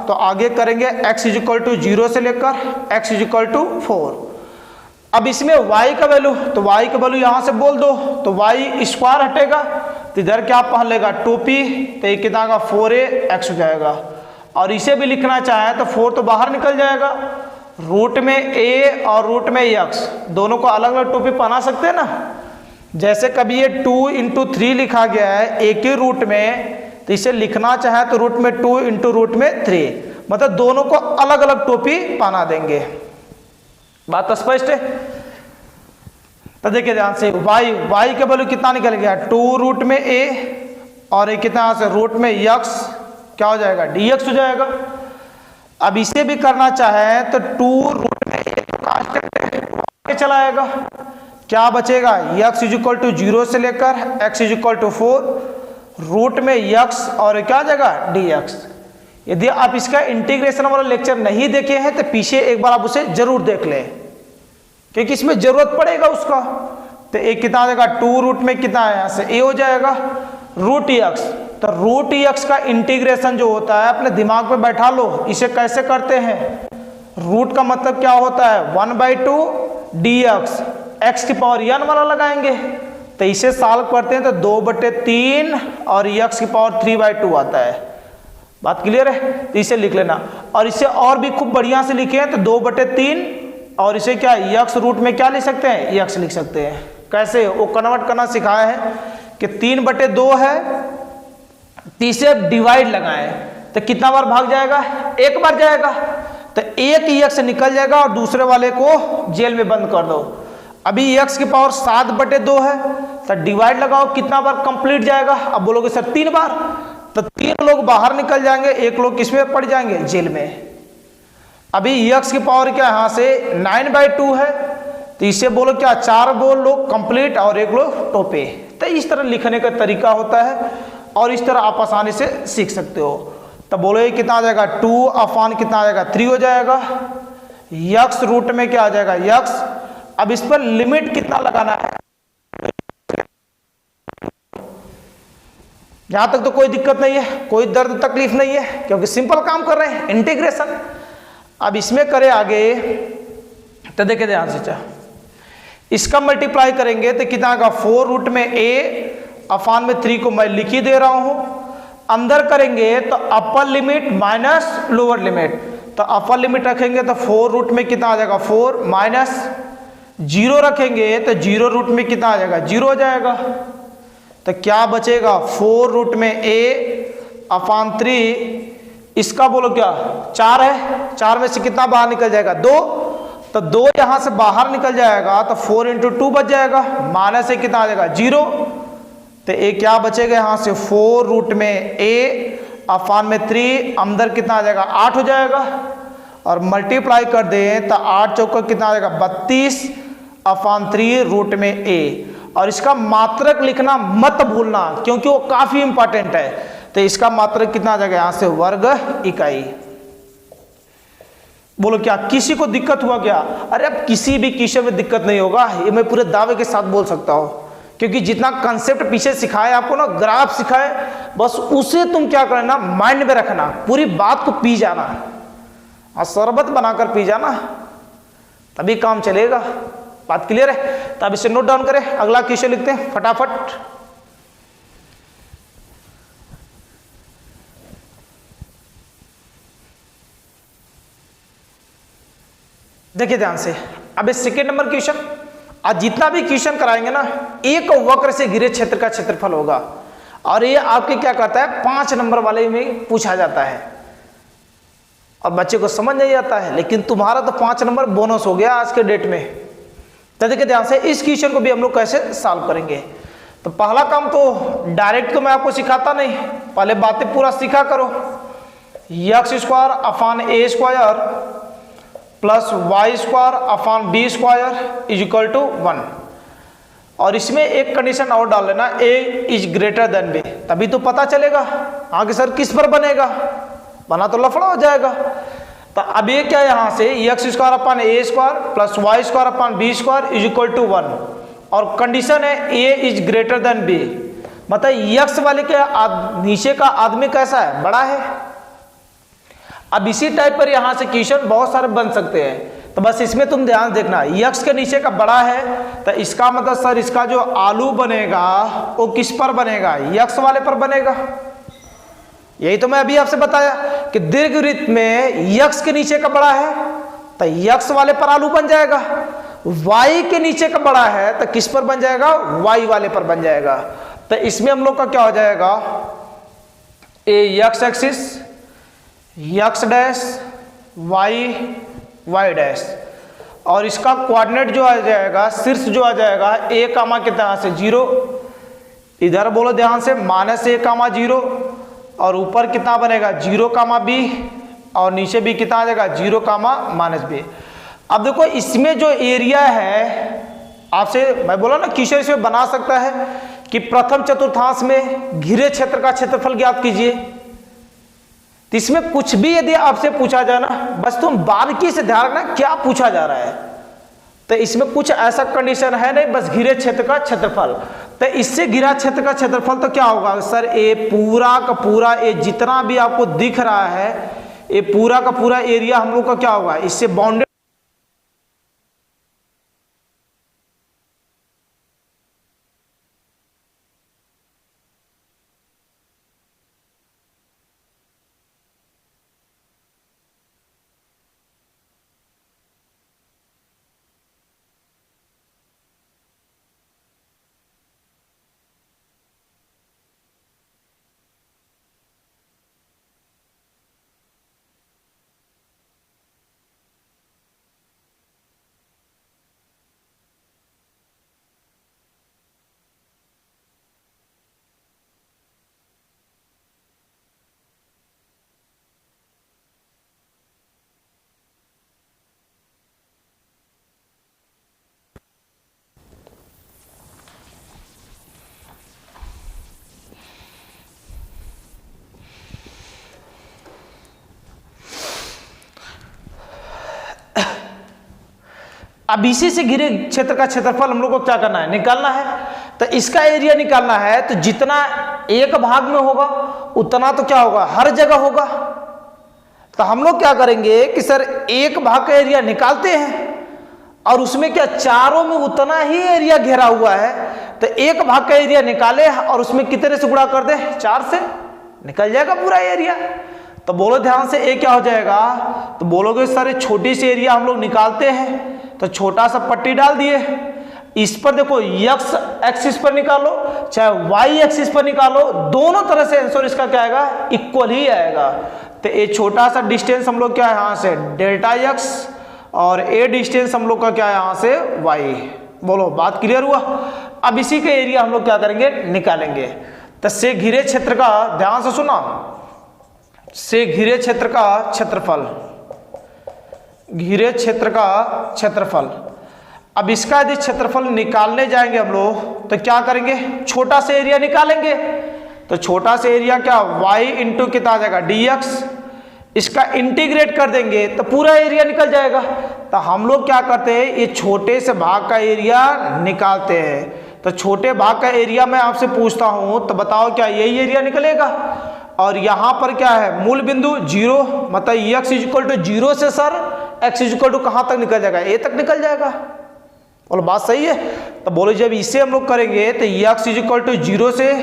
Speaker 1: तो आगे करेंगे x इक्वल टू 0 से लेकर x इक्वल टू 4। अब इसमें y का वैल्यू, तो y का वैल्यू यहां से बोल दो, तो y स्क्वायर हटेगा तो इधर क्या पहन लेगा, टोपी। तो एक कितना का 4ax हो जाएगा। और इसे भी लिखना चाहे तो 4 तो बाहर निकल जाएगा, रूट में a और रूट में x, दोनों को अलग अलग टोपी पहना सकते हैं ना। जैसे कभी ये 2 इंटू 3 लिखा गया है एक ही रूट में, तो इसे लिखना चाहे तो रूट में 2 इंटू रूट में 3, मतलब दोनों को अलग अलग टोपी पहना देंगे। बात स्पष्ट है। तो देखिए ध्यान से, y का वैल्यू कितना निकल गया, 2 रूट में a और एक कितना से रूट में x क्या हो जाएगा, dx हो जाएगा। अब इसे भी करना चाहे तो 2 रूट में a कांस्टेंट चला आएगा, क्या बचेगा, x इक्वल टू 0 से लेकर x इक्वल टू 4, रूट में x और क्या हो जाएगा dx। यदि आप इसका इंटीग्रेशन वाला लेक्चर नहीं देखे हैं तो पीछे एक बार आप उसे जरूर देख लें, क्योंकि इसमें जरूरत पड़ेगा उसका। तो एक कितना आ जाएगा, 2 रूट में कितना है, यहाँ से a हो जाएगा रूट x। तो रूट x का इंटीग्रेशन जो होता है अपने दिमाग में बैठा लो, इसे कैसे करते हैं। रूट का मतलब क्या होता है, 1/2 dx, x की पावर n वाला लगाएंगे। तो इसे सॉल्व करते हैं तो 2/3 और x की पावर 3/2 आता है। बात क्लियर है। तो इसे लिख लेना, और इसे और भी खूब बढ़िया से लिखे हैं तो 2/3 और इसे क्या x रूट में क्या लिख सकते हैं, x लिख सकते हैं। कैसे, वो कन्वर्ट करना सिखाया है कि 3/2 है, तीसरे डिवाइड लगाएं तो कितना बार भाग जाएगा, 1 बार जाएगा। तो एक x निकल जाएगा और दूसरे वाले को जेल में बंद कर दो। अभी x की पावर 7/2 है, तो डिवाइड लगाओ कितना बार कंप्लीट जाएगा। अब बोलोगे सर 3 बार, तो 3 लोग बाहर निकल जाएंगे, 1 लोग किसमें पड़ जाएंगे, जेल में। अभी यक्स की पावर क्या यहाँ से 9/2 है, तो इसे बोलो क्या, 4 बोल लो कंप्लीट और 1 लो टोपे। तो इस तरह लिखने का तरीका होता है और इस तरह आप आसानी से सीख सकते हो। तो बोलो ये कितना आ जाएगा, 2 कितना आ जाएगा, 3 हो जाएगा। यक्स रूट में क्या आ जाएगा, यक्स। अब इस पर लिमिट कितना लगाना है, यहां तक तो कोई दिक्कत नहीं है, कोई दर्द तकलीफ नहीं है, क्योंकि सिंपल काम कर रहे हैं, इंटीग्रेशन। अब इसमें करें आगे, तो देखिए ध्यान से, इसका मल्टीप्लाई करेंगे तो कितना आएगा, 4 रूट में a/3 को मैं लिख ही दे रहा हूं। अंदर करेंगे तो अपर लिमिट माइनस लोअर लिमिट, तो अपर लिमिट रखेंगे तो 4 रूट में कितना आ जाएगा, 4 माइनस 0 रखेंगे तो 0 रूट में कितना आ जाएगा, 0 हो जाएगा। तो क्या बचेगा, 4 रूट में a/3, इसका बोलो क्या, 4 है, 4 में से कितना बाहर निकल जाएगा, 2, तो 2 यहां से बाहर निकल जाएगा तो 4 × 2 बच जाएगा, माइनस से कितना आ जाएगा, 0। तो ये क्या बचेगा यहाँ से, 4 रूट में a/3, अंदर कितना आ जाएगा, 8 हो जाएगा। और मल्टीप्लाई कर दें तो 8 चौका कितना आ जाएगा, 32/3 रूट में a। और इसका मात्रक लिखना मत भूलना, क्योंकि वो काफी इंपॉर्टेंट है। तो इसका मात्रक कितना आ जाएगा, यहां से वर्ग इकाई। बोलो क्या किसी को दिक्कत हुआ क्या? अरे अब किसी भी क्वेश्चन में दिक्कत नहीं होगा, ये मैं पूरे दावे के साथ बोल सकता हूं, क्योंकि जितना कंसेप्ट पीछे सिखाए आपको ना, ग्राफ सिखाए, बस उसे तुम क्या करना, माइंड में रखना, पूरी बात को पी जाना और शरबत बनाकर पी जाना, तभी काम चलेगा। बात क्लियर है? तो अब इसे नोट डाउन करें, अगला क्वेश्चन लिखते हैं फटाफट। देखिए ध्यान से, अब इस सेकेंड नंबर क्वेश्चन, आज जितना भी क्वेश्चन कराएंगे ना, एक वक्र से घिरे क्षेत्र का क्षेत्रफल होगा, और ये आपके क्या कहता है, 5 नंबर वाले में पूछा जाता है। और बच्चे को समझ नहीं आता है, लेकिन तुम्हारा तो 5 नंबर बोनस हो गया आज के डेट में। तो देखिए ध्यान से, इस क्वेश्चन को भी हम लोग कैसे सॉल्व करेंगे। तो पहला काम तो डायरेक्ट तो मैं आपको सिखाता नहीं, पहले बातें पूरा सीखा करो। x² plus y² equal to 1। और इसमें एक कंडीशन और डाल लेना, a is greater than b, तभी तो पता चलेगा आगे सर किस पर बनेगा, बना तो लफड़ा हो जाएगा। तो अब ये क्या, यहां से x² plus y² equal to 1, और कंडीशन है a is greater than b, मतलब यक्स वाले के नीचे का आदमी कैसा है, बड़ा है। अब इसी टाइप पर यहां से क्वेश्चन बहुत सारे बन सकते हैं, तो बस इसमें तुम ध्यान देखना, यक्स के नीचे का बड़ा है, तो इसका मतलब सर इसका जो आलू बनेगा वो किस पर बनेगा, यक्स वाले पर बनेगा। यही तो मैं अभी आपसे बताया कि दीर्घवृत्त में यक्स के नीचे का बड़ा है तो यक्स वाले पर आलू बन जाएगा, वाई के नीचे का बड़ा है तो किस पर बन जाएगा, वाई वाले पर बन जाएगा। तो इसमें हम लोग का क्या हो जाएगा, a x axis, x dash, Y Y dash, और इसका कोऑर्डिनेट जो आ जाएगा, शीर्ष जो आ जाएगा a कामा कितना से 0, इधर बोलो ध्यान से -a,0, और ऊपर कितना बनेगा 0,b, और नीचे भी कितना आ जाएगा 0,-b। अब देखो इसमें जो एरिया है, आपसे मैं बोला ना क्वेश्चन इसमें बना सकता है कि प्रथम चतुर्थांश में घिरे क्षेत्र का क्षेत्रफल ज्ञात कीजिए। तो इसमें कुछ भी यदि आपसे पूछा जाए ना, बस तुम बारीकी से ध्यान रखना क्या पूछा जा रहा है। तो इसमें कुछ ऐसा कंडीशन है नहीं, बस घिरे क्षेत्र का क्षेत्रफल। तो इससे घिरा क्षेत्र का क्षेत्रफल तो क्या होगा सर, ये पूरा का पूरा, ये जितना भी आपको दिख रहा है, ये पूरा का पूरा एरिया हम लोग का क्या होगा, इससे बाउंडेड अब इसी से घिरे क्षेत्र का क्षेत्रफल हम लोग को क्या करना है, निकालना है। तो इसका एरिया निकालना है तो जितना एक भाग में होगा उतना तो क्या होगा, हर जगह होगा। तो हम लोग क्या करेंगे कि सर एक भाग का एरिया निकालते हैं और उसमें क्या चारों में उतना ही एरिया घेरा हुआ है, तो एक भाग का एरिया निकाले और उसमें कितने से गुणा कर दे, 4 से, निकल जाएगा पूरा एरिया। तो बोलो ध्यान से, ए क्या हो जाएगा, तो बोलोगे सर छोटी सी एरिया हम लोग निकालते हैं तो छोटा सा पट्टी डाल दिए, इस पर देखो एक्स एक्सिस पर निकालो चाहे वाई एक्सिस पर निकालो, दोनों तरह से आंसर इसका क्या आएगा, इक्वल ही आएगा। तो ये छोटा सा डिस्टेंस हम लोग क्या है यहाँ से डेल्टा एक्स और ए डिस्टेंस हम लोग का क्या है यहाँ से वाई। बोलो बात क्लियर हुआ। अब इसी का एरिया हम लोग क्या करेंगे, निकालेंगे। तो से घिरे क्षेत्र का, ध्यान से सुना, से घिरे क्षेत्र का क्षेत्रफल, घिरे क्षेत्र का क्षेत्रफल। अब इसका यदि क्षेत्रफल निकालने जाएंगे हम लोग तो क्या करेंगे, छोटा सा एरिया निकालेंगे। तो छोटा सा एरिया क्या, y इंटू कितना आ जाएगा dx, इसका इंटीग्रेट कर देंगे तो पूरा एरिया निकल जाएगा। तो हम लोग क्या करते हैं, ये छोटे से भाग का एरिया निकालते हैं। तो छोटे भाग का एरिया मैं आपसे पूछता हूं तो बताओ क्या यही एरिया निकलेगा। और यहाँ पर क्या है, मूल बिंदु 0, मतलब x इक्वल टू 0 से सर x इक्वल टू कहाँ तक निकल जाएगा, a तक निकल जाएगा। बोलो बात सही है। तो बोलो जब इसे हम लोग करेंगे तो x इक्वल टू 0 से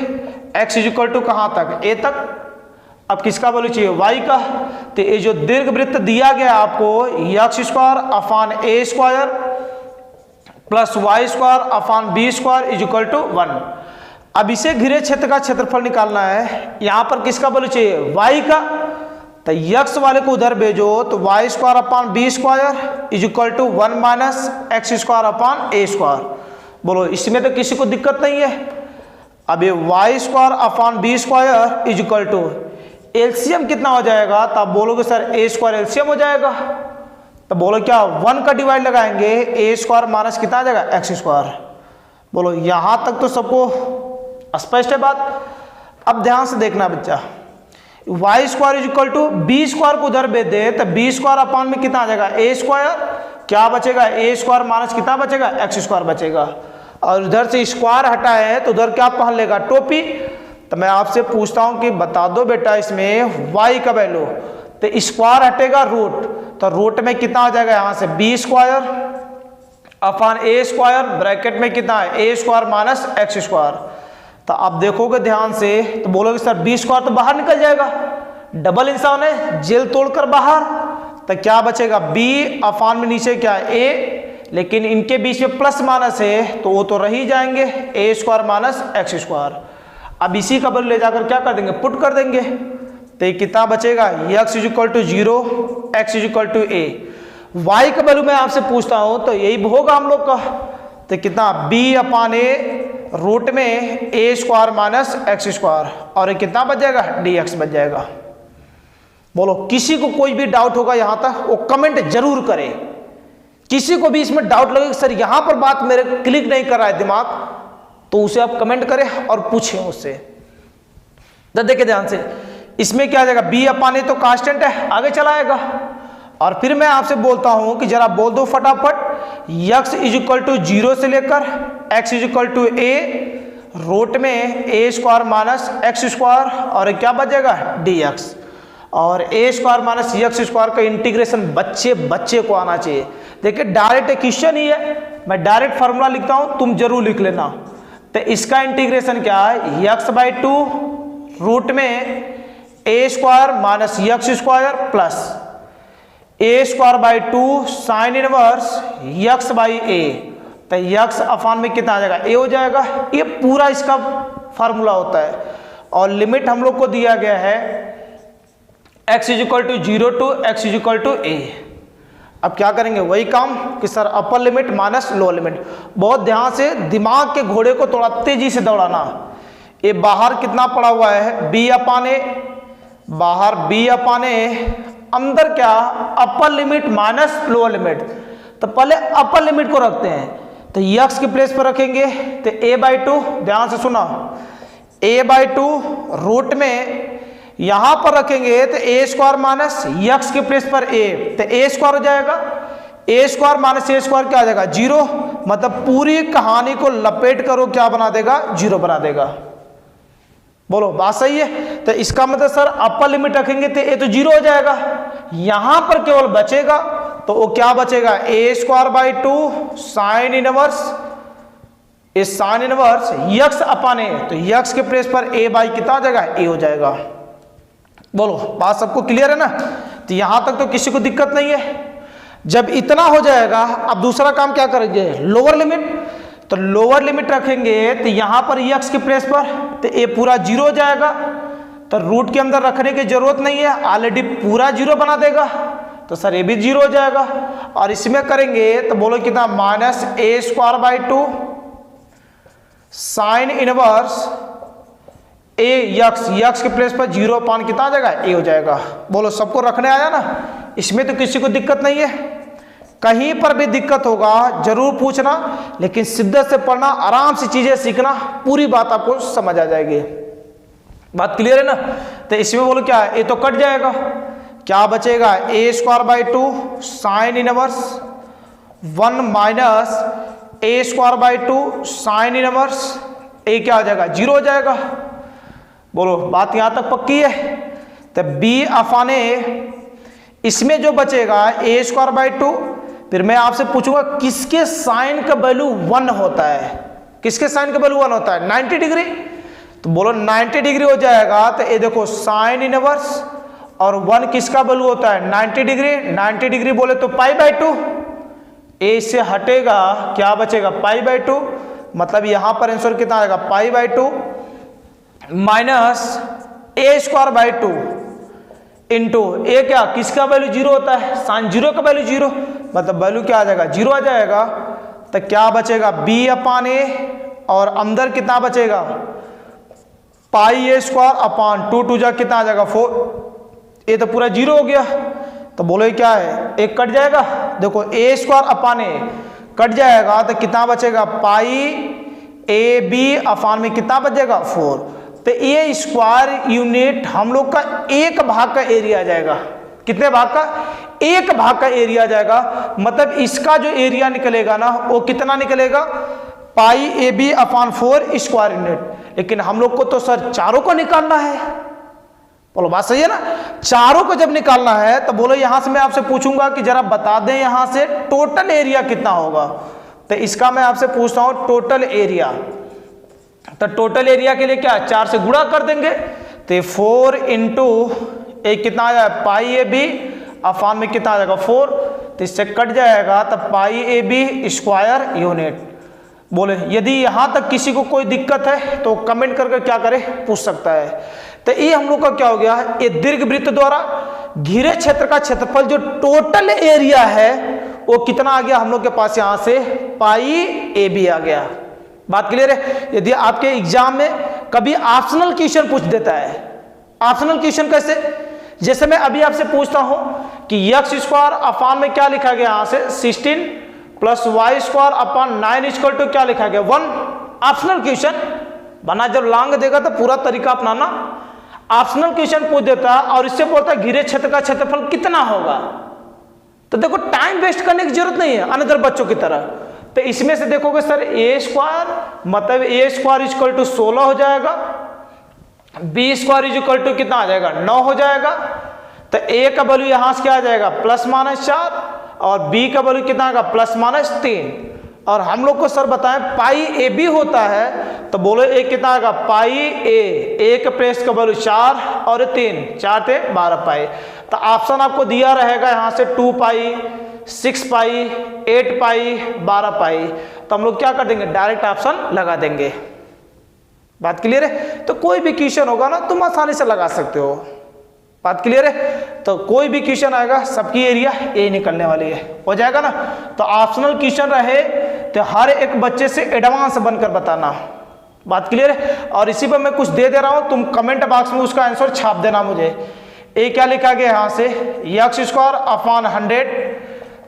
Speaker 1: x इक्वल टू कहाँ तक, a तक। अब किसका वैल्यू चाहिए, y का। तो ये जो दीर्घ वृत्त दिया गया आपको, x square upon a square plus y square upon b square is equal to 1। अब इसे घिरे क्षेत्र का क्षेत्रफल निकालना है। यहाँ पर किसका वैल्यू चाहिए, y का। तो x वाले को उधर भेजो तो y square upon b square is equal to 1 minus x square upon a square. बोलो इसमें तो किसी को दिक्कत नहीं है। अब ये y square upon b square is equal to LCM कितना हो जाएगा, तो आप बोलोगे सर a स्क्वायर एलसीएम हो जाएगा। तो बोलो क्या 1 का डिवाइड लगाएंगे, a स्क्वायर माइनस कितना आ जाएगा, एक्स स्क्वायर। बोलो यहाँ तक तो सबको स्पष्ट है बात। अब ध्यान से देखना बच्चा, y square is equal to b square को उधर भेज दे तो बी स्क्वायर अपान में कितना आ जाएगा, ए स्क्वायर, क्या बचेगा, ए स्क्वायर माइनस कितना बचेगा, एक्स स्क्वायर बचेगा। और उधर से स्क्वायर हटा है तो उधर क्या पहन लेगा, टोपी। तो मैं आपसे पूछता हूं कि बता दो बेटा इसमें वाई का वैल्यू, तो स्क्वायर हटेगा रूट, तो रूट में कितना आ जाएगा यहाँ से B square upon A square, bracket में कितना है ए स्क्वायर माइनस एक्स स्क्वायर। तो आप देखोगे ध्यान से तो बोलोगे सर बी स्क्वायर तो बाहर निकल जाएगा, डबल इंसान है, जेल तोड़कर बाहर। तो क्या बचेगा, बी अपान में नीचे क्या है ए, लेकिन इनके बीच में प्लस माइनस है तो वो तो रह ही जाएंगे, ए स्क्वायर माइनस एक्स स्क्वायर। अब इसी का वैल्यू ले जाकर क्या कर देंगे, पुट कर देंगे। तो ये कितना बचेगा, x is equal to 0, x is equal to a. Y का वैल्यू मैं आपसे पूछता हूं तो यही होगा हम लोग का। तो कितना, बी अपान ए रूट में ए स्क्वायर माइनस एक्स स्क्वायर, और ये कितना बच जाएगा, डी एक्स बच जाएगा। बोलो किसी को कोई भी डाउट होगा यहां तक, वो कमेंट जरूर करे। किसी को भी इसमें डाउट लगे सर यहां पर बात मेरे क्लिक नहीं कर रहा है दिमाग, तो उसे आप कमेंट करें और पूछें उससे। तो देखिए ध्यान से, इसमें क्या आ जाएगा, बी अपान ए तो कांस्टेंट है, आगे चलाएगा। और फिर मैं आपसे बोलता हूं कि जरा बोल दो फटाफट, x इज इक्वल टू 0 से लेकर x is equal to a, root में ए स्क्वायर माइनस एक्स स्क्वायर, और क्या बचेगा dx। और a square minus x square का इंटीग्रेशन बच्चे को आना चाहिए। देखिए डायरेक्ट क्वेश्चन ही है, मैं डायरेक्ट फार्मूला लिखता हूं, तुम जरूर लिख लेना। तो इसका इंटीग्रेशन क्या है, x/2 रूट में ए square minus x square plus A square by 2 sine inverse X by A. तो एक्स अपान में कितना आ जाएगा, ए हो जाएगा। ये पूरा इसका फार्मूला होता है। और लिमिट हम लोग को दिया गया है x is equal to 0 to x is equal to A. अब क्या करेंगे, वही काम कि sir upper limit minus lower limit. बहुत ध्यान से दिमाग के घोड़े को थोड़ा तेजी से दौड़ाना। ये बाहर कितना पड़ा हुआ है, b अपान ए, बाहर b अपान ए, अंदर क्या अपर लिमिट माइनस लोअर लिमिट। तो पहले अपर लिमिट को रखते हैं, तो x के प्लेस पर रखेंगे तो a/2, ध्यान से सुना, a/2 रूट में यहां पर रखेंगे तो ए स्क्वायर माइनस एक्स के प्लेस पर ए, तो ए स्क्वायर हो जाएगा, ए स्क्वायर माइनस ए स्क्वायर क्या आ जाएगा 0, मतलब पूरी कहानी को लपेट करो क्या बना देगा 0 बना देगा। बोलो बात सही है। तो इसका मतलब सर अपर लिमिट रखेंगे तो ए तो 0 हो जाएगा, यहां पर केवल बचेगा तो वो क्या बचेगा A square by 2 sine inverse, इस साइन इनवर्स यक्स अपान ए, तो यक्स के प्लेस पर ए बाई कितना आ जाएगा ए हो जाएगा। बोलो बात सबको क्लियर है ना। तो यहां तक तो किसी को दिक्कत नहीं है। जब इतना हो जाएगा अब दूसरा काम क्या करेंगे लोअर लिमिट, तो लोअर लिमिट रखेंगे तो यहां पर यक्स के प्लेस पर तो ए पूरा 0 हो जाएगा, तो रूट के अंदर रखने की जरूरत नहीं है, ऑलरेडी पूरा 0 बना देगा, तो सर ए भी 0 हो जाएगा। और इसमें करेंगे तो बोलो कितना minus A square by 2 sine inverse A x, x के प्लेस पर 0 अपान कितना आ जाएगा ए हो जाएगा। बोलो सबको रखने आया ना, इसमें तो किसी को दिक्कत नहीं है। कहीं पर भी दिक्कत होगा जरूर पूछना, लेकिन शिद्दत से पढ़ना, आराम से चीजें सीखना, पूरी बात आपको समझ आ जाएगी। बात क्लियर है ना। तो इसमें बोलो क्या है ए तो कट जाएगा, क्या बचेगा A square by 2 sine inverse 1 minus A square by 2 sine inverse A क्या हो जाएगा 0 हो जाएगा। बोलो बात यहां तक पक्की है। तो बी अफान ए, इसमें जो बचेगा ए स्क्वायर बाई 2, फिर मैं आपसे पूछूंगा किसके साइन का वैल्यू 1 होता है, किसके साइन का वैल्यू 1 होता है 90 डिग्री, तो बोलो 90 डिग्री हो जाएगा। तो ये देखो साइन इनवर्स और 1 किसका वैल्यू होता है 90 डिग्री, 90 डिग्री बोले तो पाई बाई 2, ए से हटेगा क्या बचेगा पाई बाई 2, मतलब यहां पर आंसर कितना आएगा pi by 2 minus A square by 2 into A, क्या किसका वैल्यू 0 होता है साइन 0 का वैल्यू 0, मतलब वैल्यू क्या आ जाएगा 0 आ जाएगा। तो क्या बचेगा बी अपान ए, और अंदर कितना बचेगा पाई ए स्क्वायर अपान 2 2 जा कितना आ जाएगा 4, ए तो पूरा 0 हो गया। तो बोलो क्या है एक कट जाएगा, देखो ए स्क्वायर अपान ए कट जाएगा तो कितना बचेगा पाई ए बी अपान में कितना बचेगा 4, तो ये स्क्वायर यूनिट हम लोग का एक भाग का एरिया आ जाएगा। कितने भाग का एक भाग का एरिया आ जाएगा, मतलब इसका जो एरिया निकलेगा ना वो कितना निकलेगा pi A B upon 4 square unit. लेकिन हम लोग को तो सर चारों को निकालना है, बोलो बात सही है ना। चारों को जब निकालना है तो बोलो यहां से मैं आपसे पूछूंगा कि जरा बता दें यहां से टोटल एरिया कितना होगा। तो इसका मैं आपसे पूछता हूं टोटल एरिया, तो टोटल एरिया के लिए क्या 4 से गुणा कर देंगे, तो 4 इंटू एक कितना आ जाएगा पाई ए बी अफान में कितना आ जाएगा 4, तो इससे कट जाएगा तो पाई ए बी स्क्वायर यूनिट। बोले यदि यहां तक किसी को कोई दिक्कत है तो कमेंट करके क्या करे पूछ सकता है। तो ये हम लोग का क्या हो गया है, ये दीर्घवृत्त द्वारा घिरे क्षेत्र का क्षेत्रफल जो टोटल एरिया है वो कितना आ गया हम लोग के पास यहां से पाई ए बी आ गया। बात क्लियर है। यदि आपके एग्जाम में कभी ऑप्शनल क्वेश्चन पूछ देता है, ऑप्शनल क्वेश्चन कैसे, जैसे मैं अभी आपसे पूछता हूं कि यक्स स्क्वायर अपान में क्या लिखा गया यहां से 16 plus Y square upon 9 equal to क्या लिखा गया 1। ऑप्शनल क्वेश्चन बना जब लांग देगा तो पूरा तरीका अपनाना। ऑप्शनल क्वेश्चन पूछ देता है और इससे बोलता है घिरे क्षेत्र का क्षेत्रफल कितना होगा, तो देखो टाइम वेस्ट करने की जरूरत नहीं है अनदर बच्चों की तरह। तो इसमें से देखोगे सर ए स्क्वायर मतलब ए स्क्वायर इक्वल टू 16 हो जाएगा, बी स्क्वायर इक्वल टू कितना आ जाएगा 9 हो जाएगा। तो ए का वैल्यू यहां से क्या आ जाएगा प्लस माइनस 4 और बी का वैल्यू कितना आएगा प्लस माइनस 3। और हम लोग को सर बताएं पाई ए बी होता है, तो बोलो ए कितना आएगा पाई ए के प्लेस का वैल्यू 4 और 3 4 थे 12 पाई। तो ऑप्शन आपको दिया रहेगा यहां से 2 पाई 6 पाई 8 पाई 12 पाई, तो हम लोग क्या कर देंगे डायरेक्ट ऑप्शन लगा देंगे। बात क्लियर है। तो कोई भी क्वेश्चन होगा ना तुम आसानी से लगा सकते हो। बात क्लियर है। तो कोई भी क्वेश्चन आएगा सबकी एरिया ए निकलने वाली है, हो जाएगा ना। तो ऑप्शनल क्वेश्चन रहे तो हर एक बच्चे से एडवांस बनकर बताना। बात क्लियर है। और इसी पर मैं कुछ दे दे रहा हूं, तुम कमेंट बॉक्स में उसका आंसर छाप देना मुझे। ए क्या लिखा गया यहां से x square upon 100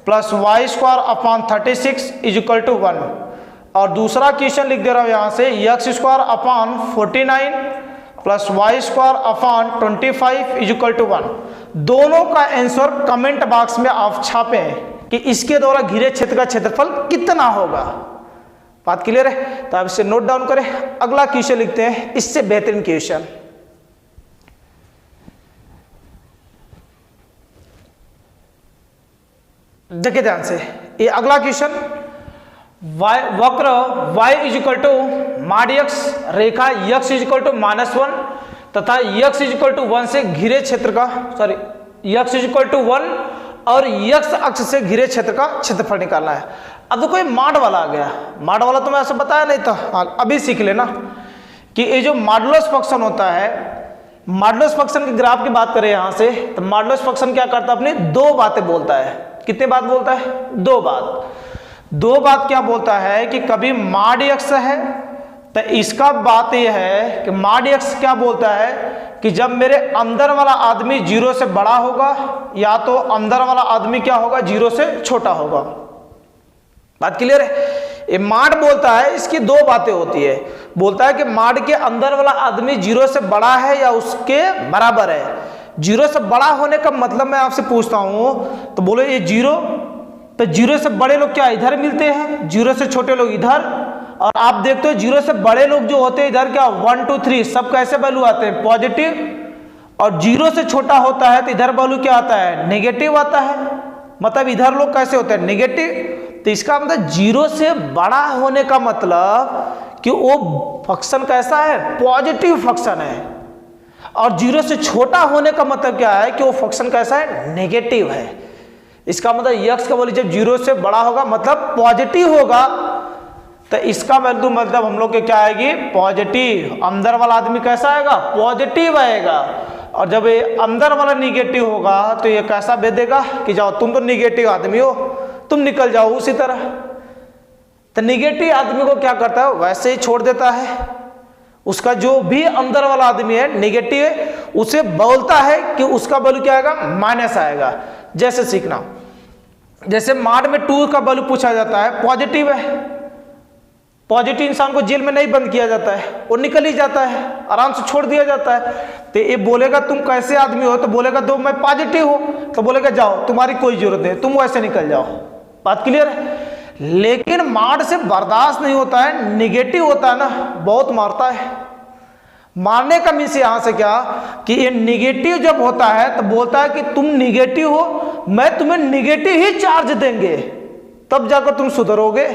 Speaker 1: plus Y square upon 36 is equal to 1। और दूसरा क्वेश्चन लिख दे रहा हूं यहां से x square upon 49 plus Y square upon 25 is equal to 1। दोनों का आंसर कमेंट बॉक्स में आप छापें कि इसके द्वारा घिरे क्षेत्र का क्षेत्रफल कितना होगा। बात क्लियर है? तो आप इसे नोट डाउन करें। अगला क्वेश्चन लिखते हैं, इससे बेहतरीन क्वेश्चन। देखिए ध्यान से, ये अगला क्वेश्चन, वक्र y is equal to mod x, रेखा x इज इक्वल टू -1 तथा x इज इक्वल टू 1 से घिरे क्षेत्र का, sorry x is equal to 1 और x अक्ष से घिरे क्षेत्र का क्षेत्रफल निकालना है। अब तो कोई माड वाला आ गया। माड वाला तो मैं ऐसा बताया नहीं था, अभी सीख लेना कि ये जो मॉडुलस फंक्शन होता है, मॉडुलस फंक्शन के ग्राफ की बात करें यहां से, तो मॉडुलस फंक्शन क्या करता है, अपनी दो बातें बोलता है। कितने बात बोलता है? दो बात क्या बोलता है कि कभी माड x है तो इसका बात यह है कि माड x क्या बोलता है कि जब मेरे अंदर वाला आदमी 0 से बड़ा होगा या तो अंदर वाला आदमी क्या होगा, 0 से छोटा होगा। बात क्लियर है? ये माड बोलता है, इसकी दो बातें होती है। बोलता है कि माड के अंदर वाला आदमी 0 से बड़ा है या उसके बराबर है। 0 से बड़ा होने का मतलब मैं आपसे पूछता हूं तो बोलो ये 0, तो 0 से बड़े लोग क्या इधर मिलते हैं, 0 से छोटे लोग इधर, और आप देखते हो 0 से बड़े लोग जो होते हैं इधर क्या 1 2 3 सब कैसे वैल्यू आते हैं, पॉजिटिव, और 0 से छोटा होता है तो इधर वैल्यू क्या आता है, नेगेटिव आता है। मतलब इधर लोग कैसे होते हैं, नेगेटिव। तो इसका मतलब 0 से बड़ा होने का मतलब कि वो फंक्शन कैसा है, पॉजिटिव फंक्शन है, और 0 से छोटा होने का मतलब क्या है कि वो फंक्शन कैसा है, नेगेटिव है। इसका मतलब x का वैल्यू जब 0 से बड़ा होगा मतलब पॉजिटिव होगा, तो इसका वैल्यू मतलब हम लोग के क्या आएगी, पॉजिटिव। अंदर वाला आदमी कैसा आएगा, पॉजिटिव आएगा, और जब ये अंदर वाला निगेटिव होगा तो ये कैसा भेज देगा कि जाओ तुम तो निगेटिव आदमी हो, तुम निकल जाओ उसी तरह। तो निगेटिव आदमी को क्या करता है, वैसे ही छोड़ देता है। उसका जो भी अंदर वाला आदमी है नेगेटिव है, उसे बोलता है कि उसका वैल्यू क्या आएगा, माइनस आएगा। जैसे सीखना, जैसे माड में 2 का वैल्यू पूछा जाता है, पॉजिटिव है। पॉजिटिव इंसान को जेल में नहीं बंद किया जाता है, वो निकल ही जाता है, आराम से छोड़ दिया जाता है। तो ये बोलेगा तुम कैसे आदमी हो, तो बोलेगा दो मैं पॉजिटिव हूं, तो बोलेगा जाओ तुम्हारी कोई जरूरत नहीं, तुम वैसे निकल जाओ। बात क्लियर है? लेकिन माड से बर्दाश्त नहीं होता है, निगेटिव होता है ना, बहुत मारता है। मारने का मीन्स यहां से क्या कि ये निगेटिव जब होता है तो बोलता है कि तुम निगेटिव हो, मैं तुम्हें निगेटिव ही चार्ज देंगे, तब जाकर तुम सुधरोगे।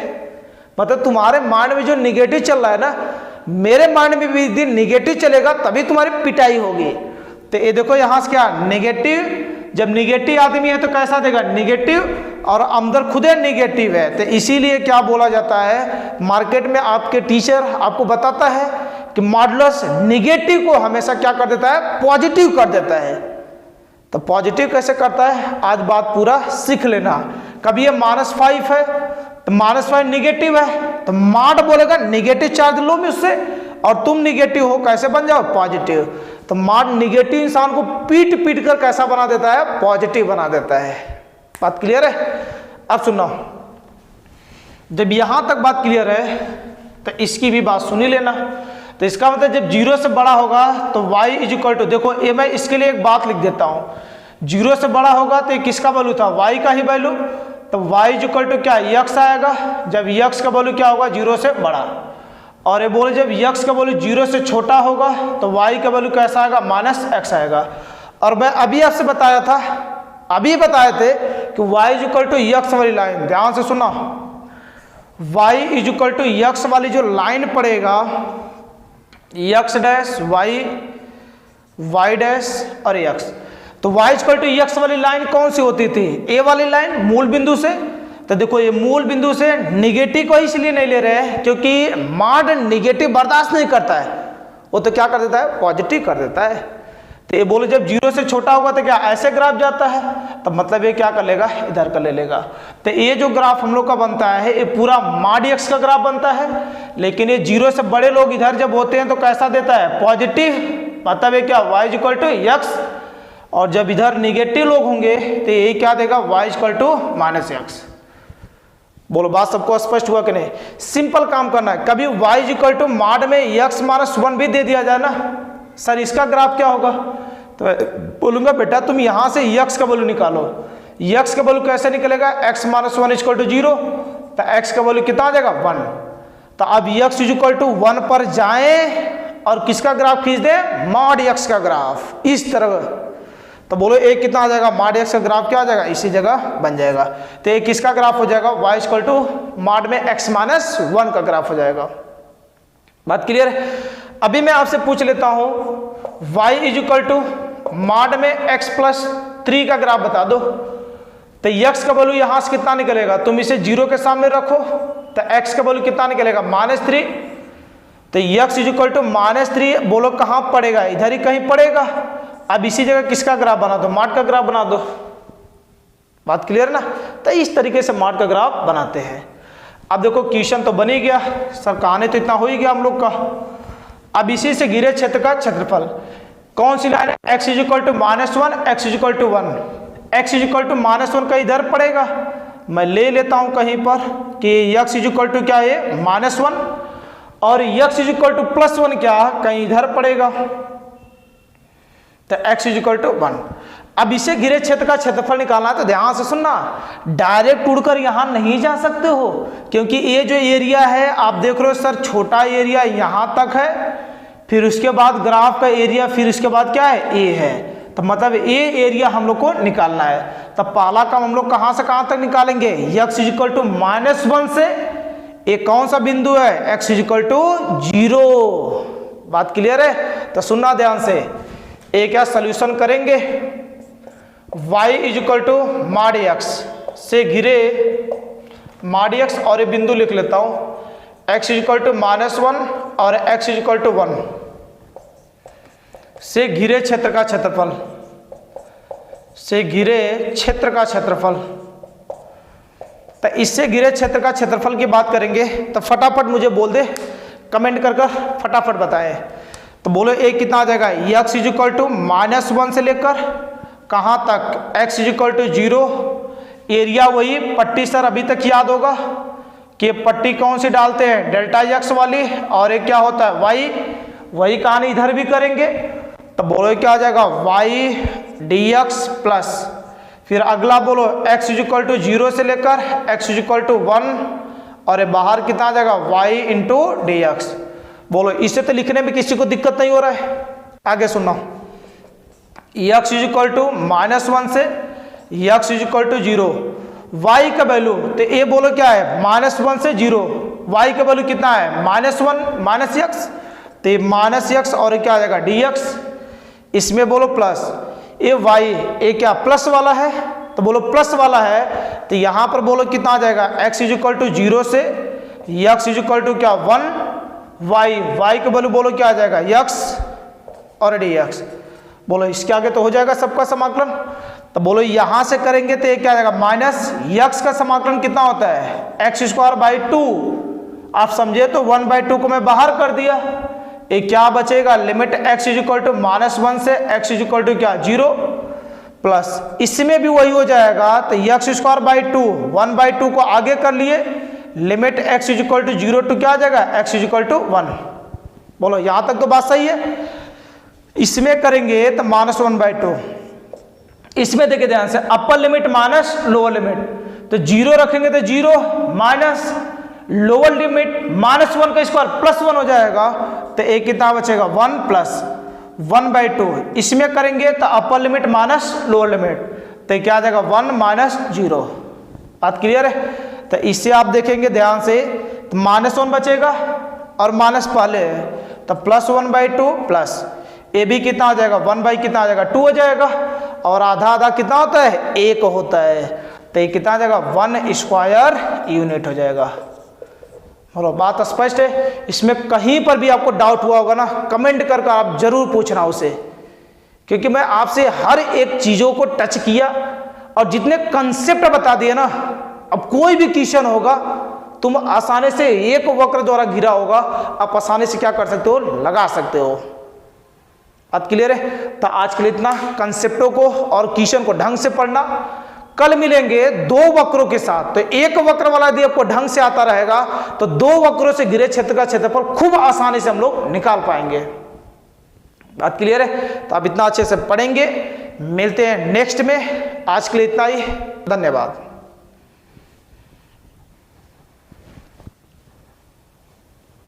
Speaker 1: मतलब तुम्हारे माइंड में जो निगेटिव चल रहा है ना, मेरे माइंड में भी यदि निगेटिव चलेगा तभी तुम्हारी पिटाई होगी। तो ये देखो यहां से क्या, नेगेटिव। जब निगेटिव आदमी है तो कैसा देगा, निगेटिव, और अंदर खुद निगेटिव है। तो इसीलिए क्या बोला जाता है, मार्केट में आपके टीचर आपको बताता है कि मॉडुलस निगेटिव को हमेशा क्या कर देता है, पॉजिटिव कर देता है। तो पॉजिटिव कैसे करता है, आज बात पूरा सीख लेना। कभी ये -5 है तो -5 निगेटिव है, तो माड बोलेगा निगेटिव चार्ज लो मुझसे, और तुम निगेटिव हो कैसे बन जाओ, पॉजिटिव। तो माड निगेटिव इंसान को पीट पीट कर कैसा बना देता है, पॉजिटिव बना देता है। बात क्लियर है? अब सुनो, जब यहां तक बात क्लियर है तो इसकी भी बात सुनी लेना। तो इसका मतलब जब 0 से बड़ा होगा तो y इज इक्वल टू, देखो ये मैं इसके लिए एक बात लिख देता हूं, 0 से बड़ा होगा तो ये किसका वैल्यू था, y का ही वैल्यू। तो y इज इक्वल टू क्या, x आएगा, जब x का वैल्यू क्या होगा, 0 से बड़ा। और ये बोले जब x का वैल्यू 0 से छोटा होगा तो y का वैल्यू कैसा आएगा, -x आएगा। और मैं अभी आपसे बताया था, अभी बताए थे कि y is equal to x वाली लाइन, ध्यान से सुना, y is equal to x वाली जो लाइन पड़ेगा, x डैश y डैश और x, तो y इक्वल टू x वाली लाइन कौन सी होती थी, a वाली लाइन मूल बिंदु से। तो देखो ये मूल बिंदु से निगेटिव को इसलिए नहीं ले रहे हैं क्योंकि माड निगेटिव बर्दाश्त नहीं करता है, वो तो क्या कर देता है, पॉजिटिव कर देता है। तो ये बोले जब 0 से छोटा होगा तो क्या ऐसे ग्राफ जाता है, तो मतलब ये क्या कर लेगा, इधर कर ले लेगा। तो ये जो ग्राफ हम लोग का बनता है ये पूरा माड x का ग्राफ बनता है। लेकिन ये 0 से बड़े लोग इधर जब होते हैं तो कैसा देता है, पॉजिटिव। मतलब ये क्या, y is equal to x, और जब इधर निगेटिव लोग होंगे तो ये क्या देगा, y इक्वल टू -x। बोलो बात सबको स्पष्ट हुआ कि नहीं? सिंपल काम करना है, कभी y इज इक्वल टू माड में x -1 भी दे दिया जाए ना, सर इसका ग्राफ क्या होगा, तो बोलूंगा बेटा तुम यहां से x का वैल्यू निकालो, यक्स का वैल्यू कैसे निकलेगा, x माइनस 1 इक्वल टू 0, तो x का वैल्यू कितना आ जाएगा 1। तो अब x इक्वल टू 1 पर जाएं और किसका ग्राफ खींच दें, मॉड x का ग्राफ, इस तरह। तो बोलो एक कितना आ जाएगा, मॉड x का ग्राफ क्या आ जाएगा, इसी जगह बन जाएगा। तो एक किसका ग्राफ हो जाएगा, y इक्वल टू मॉड में x माइनस 1 का ग्राफ हो जाएगा। बात क्लियर है। अभी मैं आपसे पूछ लेता हूं y इक्वल टू मॉड में x प्लस 3 का ग्राफ बता दो। तो x का वैल्यू यहां से कितना निकलेगा, तुम इसे 0 के सामने रखो, तो x का वैल्यू कितना निकलेगा, -3। तो x इक्वल टू -3 बोलो कहां पड़ेगा, इधर ही कहीं पड़ेगा। अब इसी जगह किसका ग्राफ बना दो, मॉड का ग्राफ बना दो। बात क्लियर ना। तो इस तरीके से मॉड का ग्राफ बनाते हैं। अब देखो क्वेश्चन तो बन ही गया, सर कहानी तो इतना हो ही गया हम लोग का। अब इसी से घिरे क्षेत्र का क्षेत्रफल, कौन सी line, x equal to -1, x equal to 1, x equal to -1 का इधर पड़ेगा। मैं ले लेता हूं कहीं पर कि x इक्वल टू क्या है -1 और x इक्वल टू +1 क्या कहीं इधर पड़ेगा, तो x इक्वल टू 1। अब इसे घिरे क्षेत्र का क्षेत्रफल निकालना है, तो ध्यान से सुनना, डायरेक्ट उड़कर यहां नहीं जा सकते हो, क्योंकि ये जो एरिया है आप देख रहे हो सर, छोटा एरिया यहां तक है, फिर उसके बाद ग्राफ का एरिया, फिर उसके बाद क्या है ए है, तो मतलब ये एरिया हम लोग को निकालना है। तो पहला काम हम लोग कहां से कहां तक निकालेंगे, x इक्वल टू -1 से एक कौन सा बिंदु है, x इक्वल टू 0। बात क्लियर है। तो सुनना ध्यान से, एक क्या सॉल्यूशन करेंगे, y equal to mod x से घिरे मॉड x और ये बिंदु लिख लेता हूं, x इक्वल टू -1 और x इक्वल टू 1 से घिरे क्षेत्र का क्षेत्रफल, से घिरे क्षेत्र का क्षेत्रफल। तो इससे घिरे क्षेत्र का क्षेत्रफल की बात करेंगे, तो फटाफट मुझे बोल दे, कमेंट कर फटाफट बताएं। तो बोलो एक कितना आ जाएगा, x इक्वल टू -1 से लेकर कहां तक, x इक्वल टू 0, एरिया वही पट्टी सर अभी तक याद होगा कि पट्टी कौन सी डालते हैं, डेल्टा x वाली, और एक क्या होता है y, वही कहानी इधर भी करेंगे। तो बोलो क्या आ जाएगा, y dx प्लस, फिर अगला बोलो x इक्वल टू 0 से लेकर x इक्वल टू 1, और ये बाहर कितना आ जाएगा, y इंटू dx। बोलो इसे तो लिखने में किसी को दिक्कत नहीं हो रहा है। आगे सुनो, x इक्वल टू -1 से x इक्वल टू 0, y का वैल्यू, तो ये बोलो क्या है, -1 से 0, y का वैल्यू कितना है, -1 -x, तो ये -x और क्या आ जाएगा dx, इसमें बोलो प्लस, ये y ये क्या प्लस वाला है, तो बोलो प्लस वाला है, तो यहां पर बोलो कितना आ जाएगा, x इक्वल टू 0 से x इक्वल टू क्या 1, y का वैल्यू बोलो क्या आ जाएगा x और dx। बोलो इसके आगे तो हो जाएगा सबका समाकलन। तो बोलो यहां से करेंगे तो ये क्या आ जाएगा, -x का समाकलन कितना होता है, x²/2। आप समझे तो 1/2 को मैं बाहर कर दिया, ये क्या बचेगा, लिमिट x इक्वल टू -1 से x इक्वल टू क्या 0, प्लस इसमें भी वही हो जाएगा, तो x²/2 1/2 को आगे कर लिए, limit x equal to 0 to क्या आ जाएगा, x इक्वल टू 1। बोलो यहां तक तो बात सही है। इसमें करेंगे तो -1/2, इसमें देखिए ध्यान से, अपर लिमिट माइनस लोअर लिमिट, तो 0 रखेंगे तो 0 माइनस लोअर लिमिट -1 का स्क्वायर +1 हो जाएगा, तो एक कितना बचेगा 1 प्लस 1/2। इसमें करेंगे तो अपर लिमिट माइनस लोअर लिमिट, तो क्या आ जाएगा 1 माइनस 0। बात क्लियर है। तो इससे आप देखेंगे ध्यान से, तो -1 बचेगा और माइनस पहले है, तो +1/2 प्लस ए भी कितना हो जाएगा, 1 कितना आ जाएगा 2 हो जाएगा, और आधा आधा कितना होता है 1 होता है, तो ये कितना आ जाएगा 1 स्क्वायर यूनिट हो जाएगा। बोलो बात स्पष्ट है। इसमें कहीं पर भी आपको डाउट हुआ होगा ना, कमेंट कर आप जरूर पूछना उसे, क्योंकि मैं आपसे हर एक चीजों को टच किया और जितने कंसेप्ट बता दिए ना, अब कोई भी क्वेश्चन होगा तुम आसानी से, एक वक्र द्वारा घिरा होगा, आप आसानी से क्या कर सकते हो, लगा सकते हो। बात क्लियर है। तो आज के लिए इतना, कंसेप्टों को और क्वेश्चन को ढंग से पढ़ना। कल मिलेंगे 2 वक्रों के साथ, तो एक वक्र वाला यदि आपको ढंग से आता रहेगा तो 2 वक्रों से घिरे क्षेत्र का क्षेत्रफल खूब आसानी से हम लोग निकाल पाएंगे। बात क्लियर है। तो आप इतना अच्छे से पढ़ेंगे, मिलते हैं नेक्स्ट में। आज के लिए इतना ही, धन्यवाद।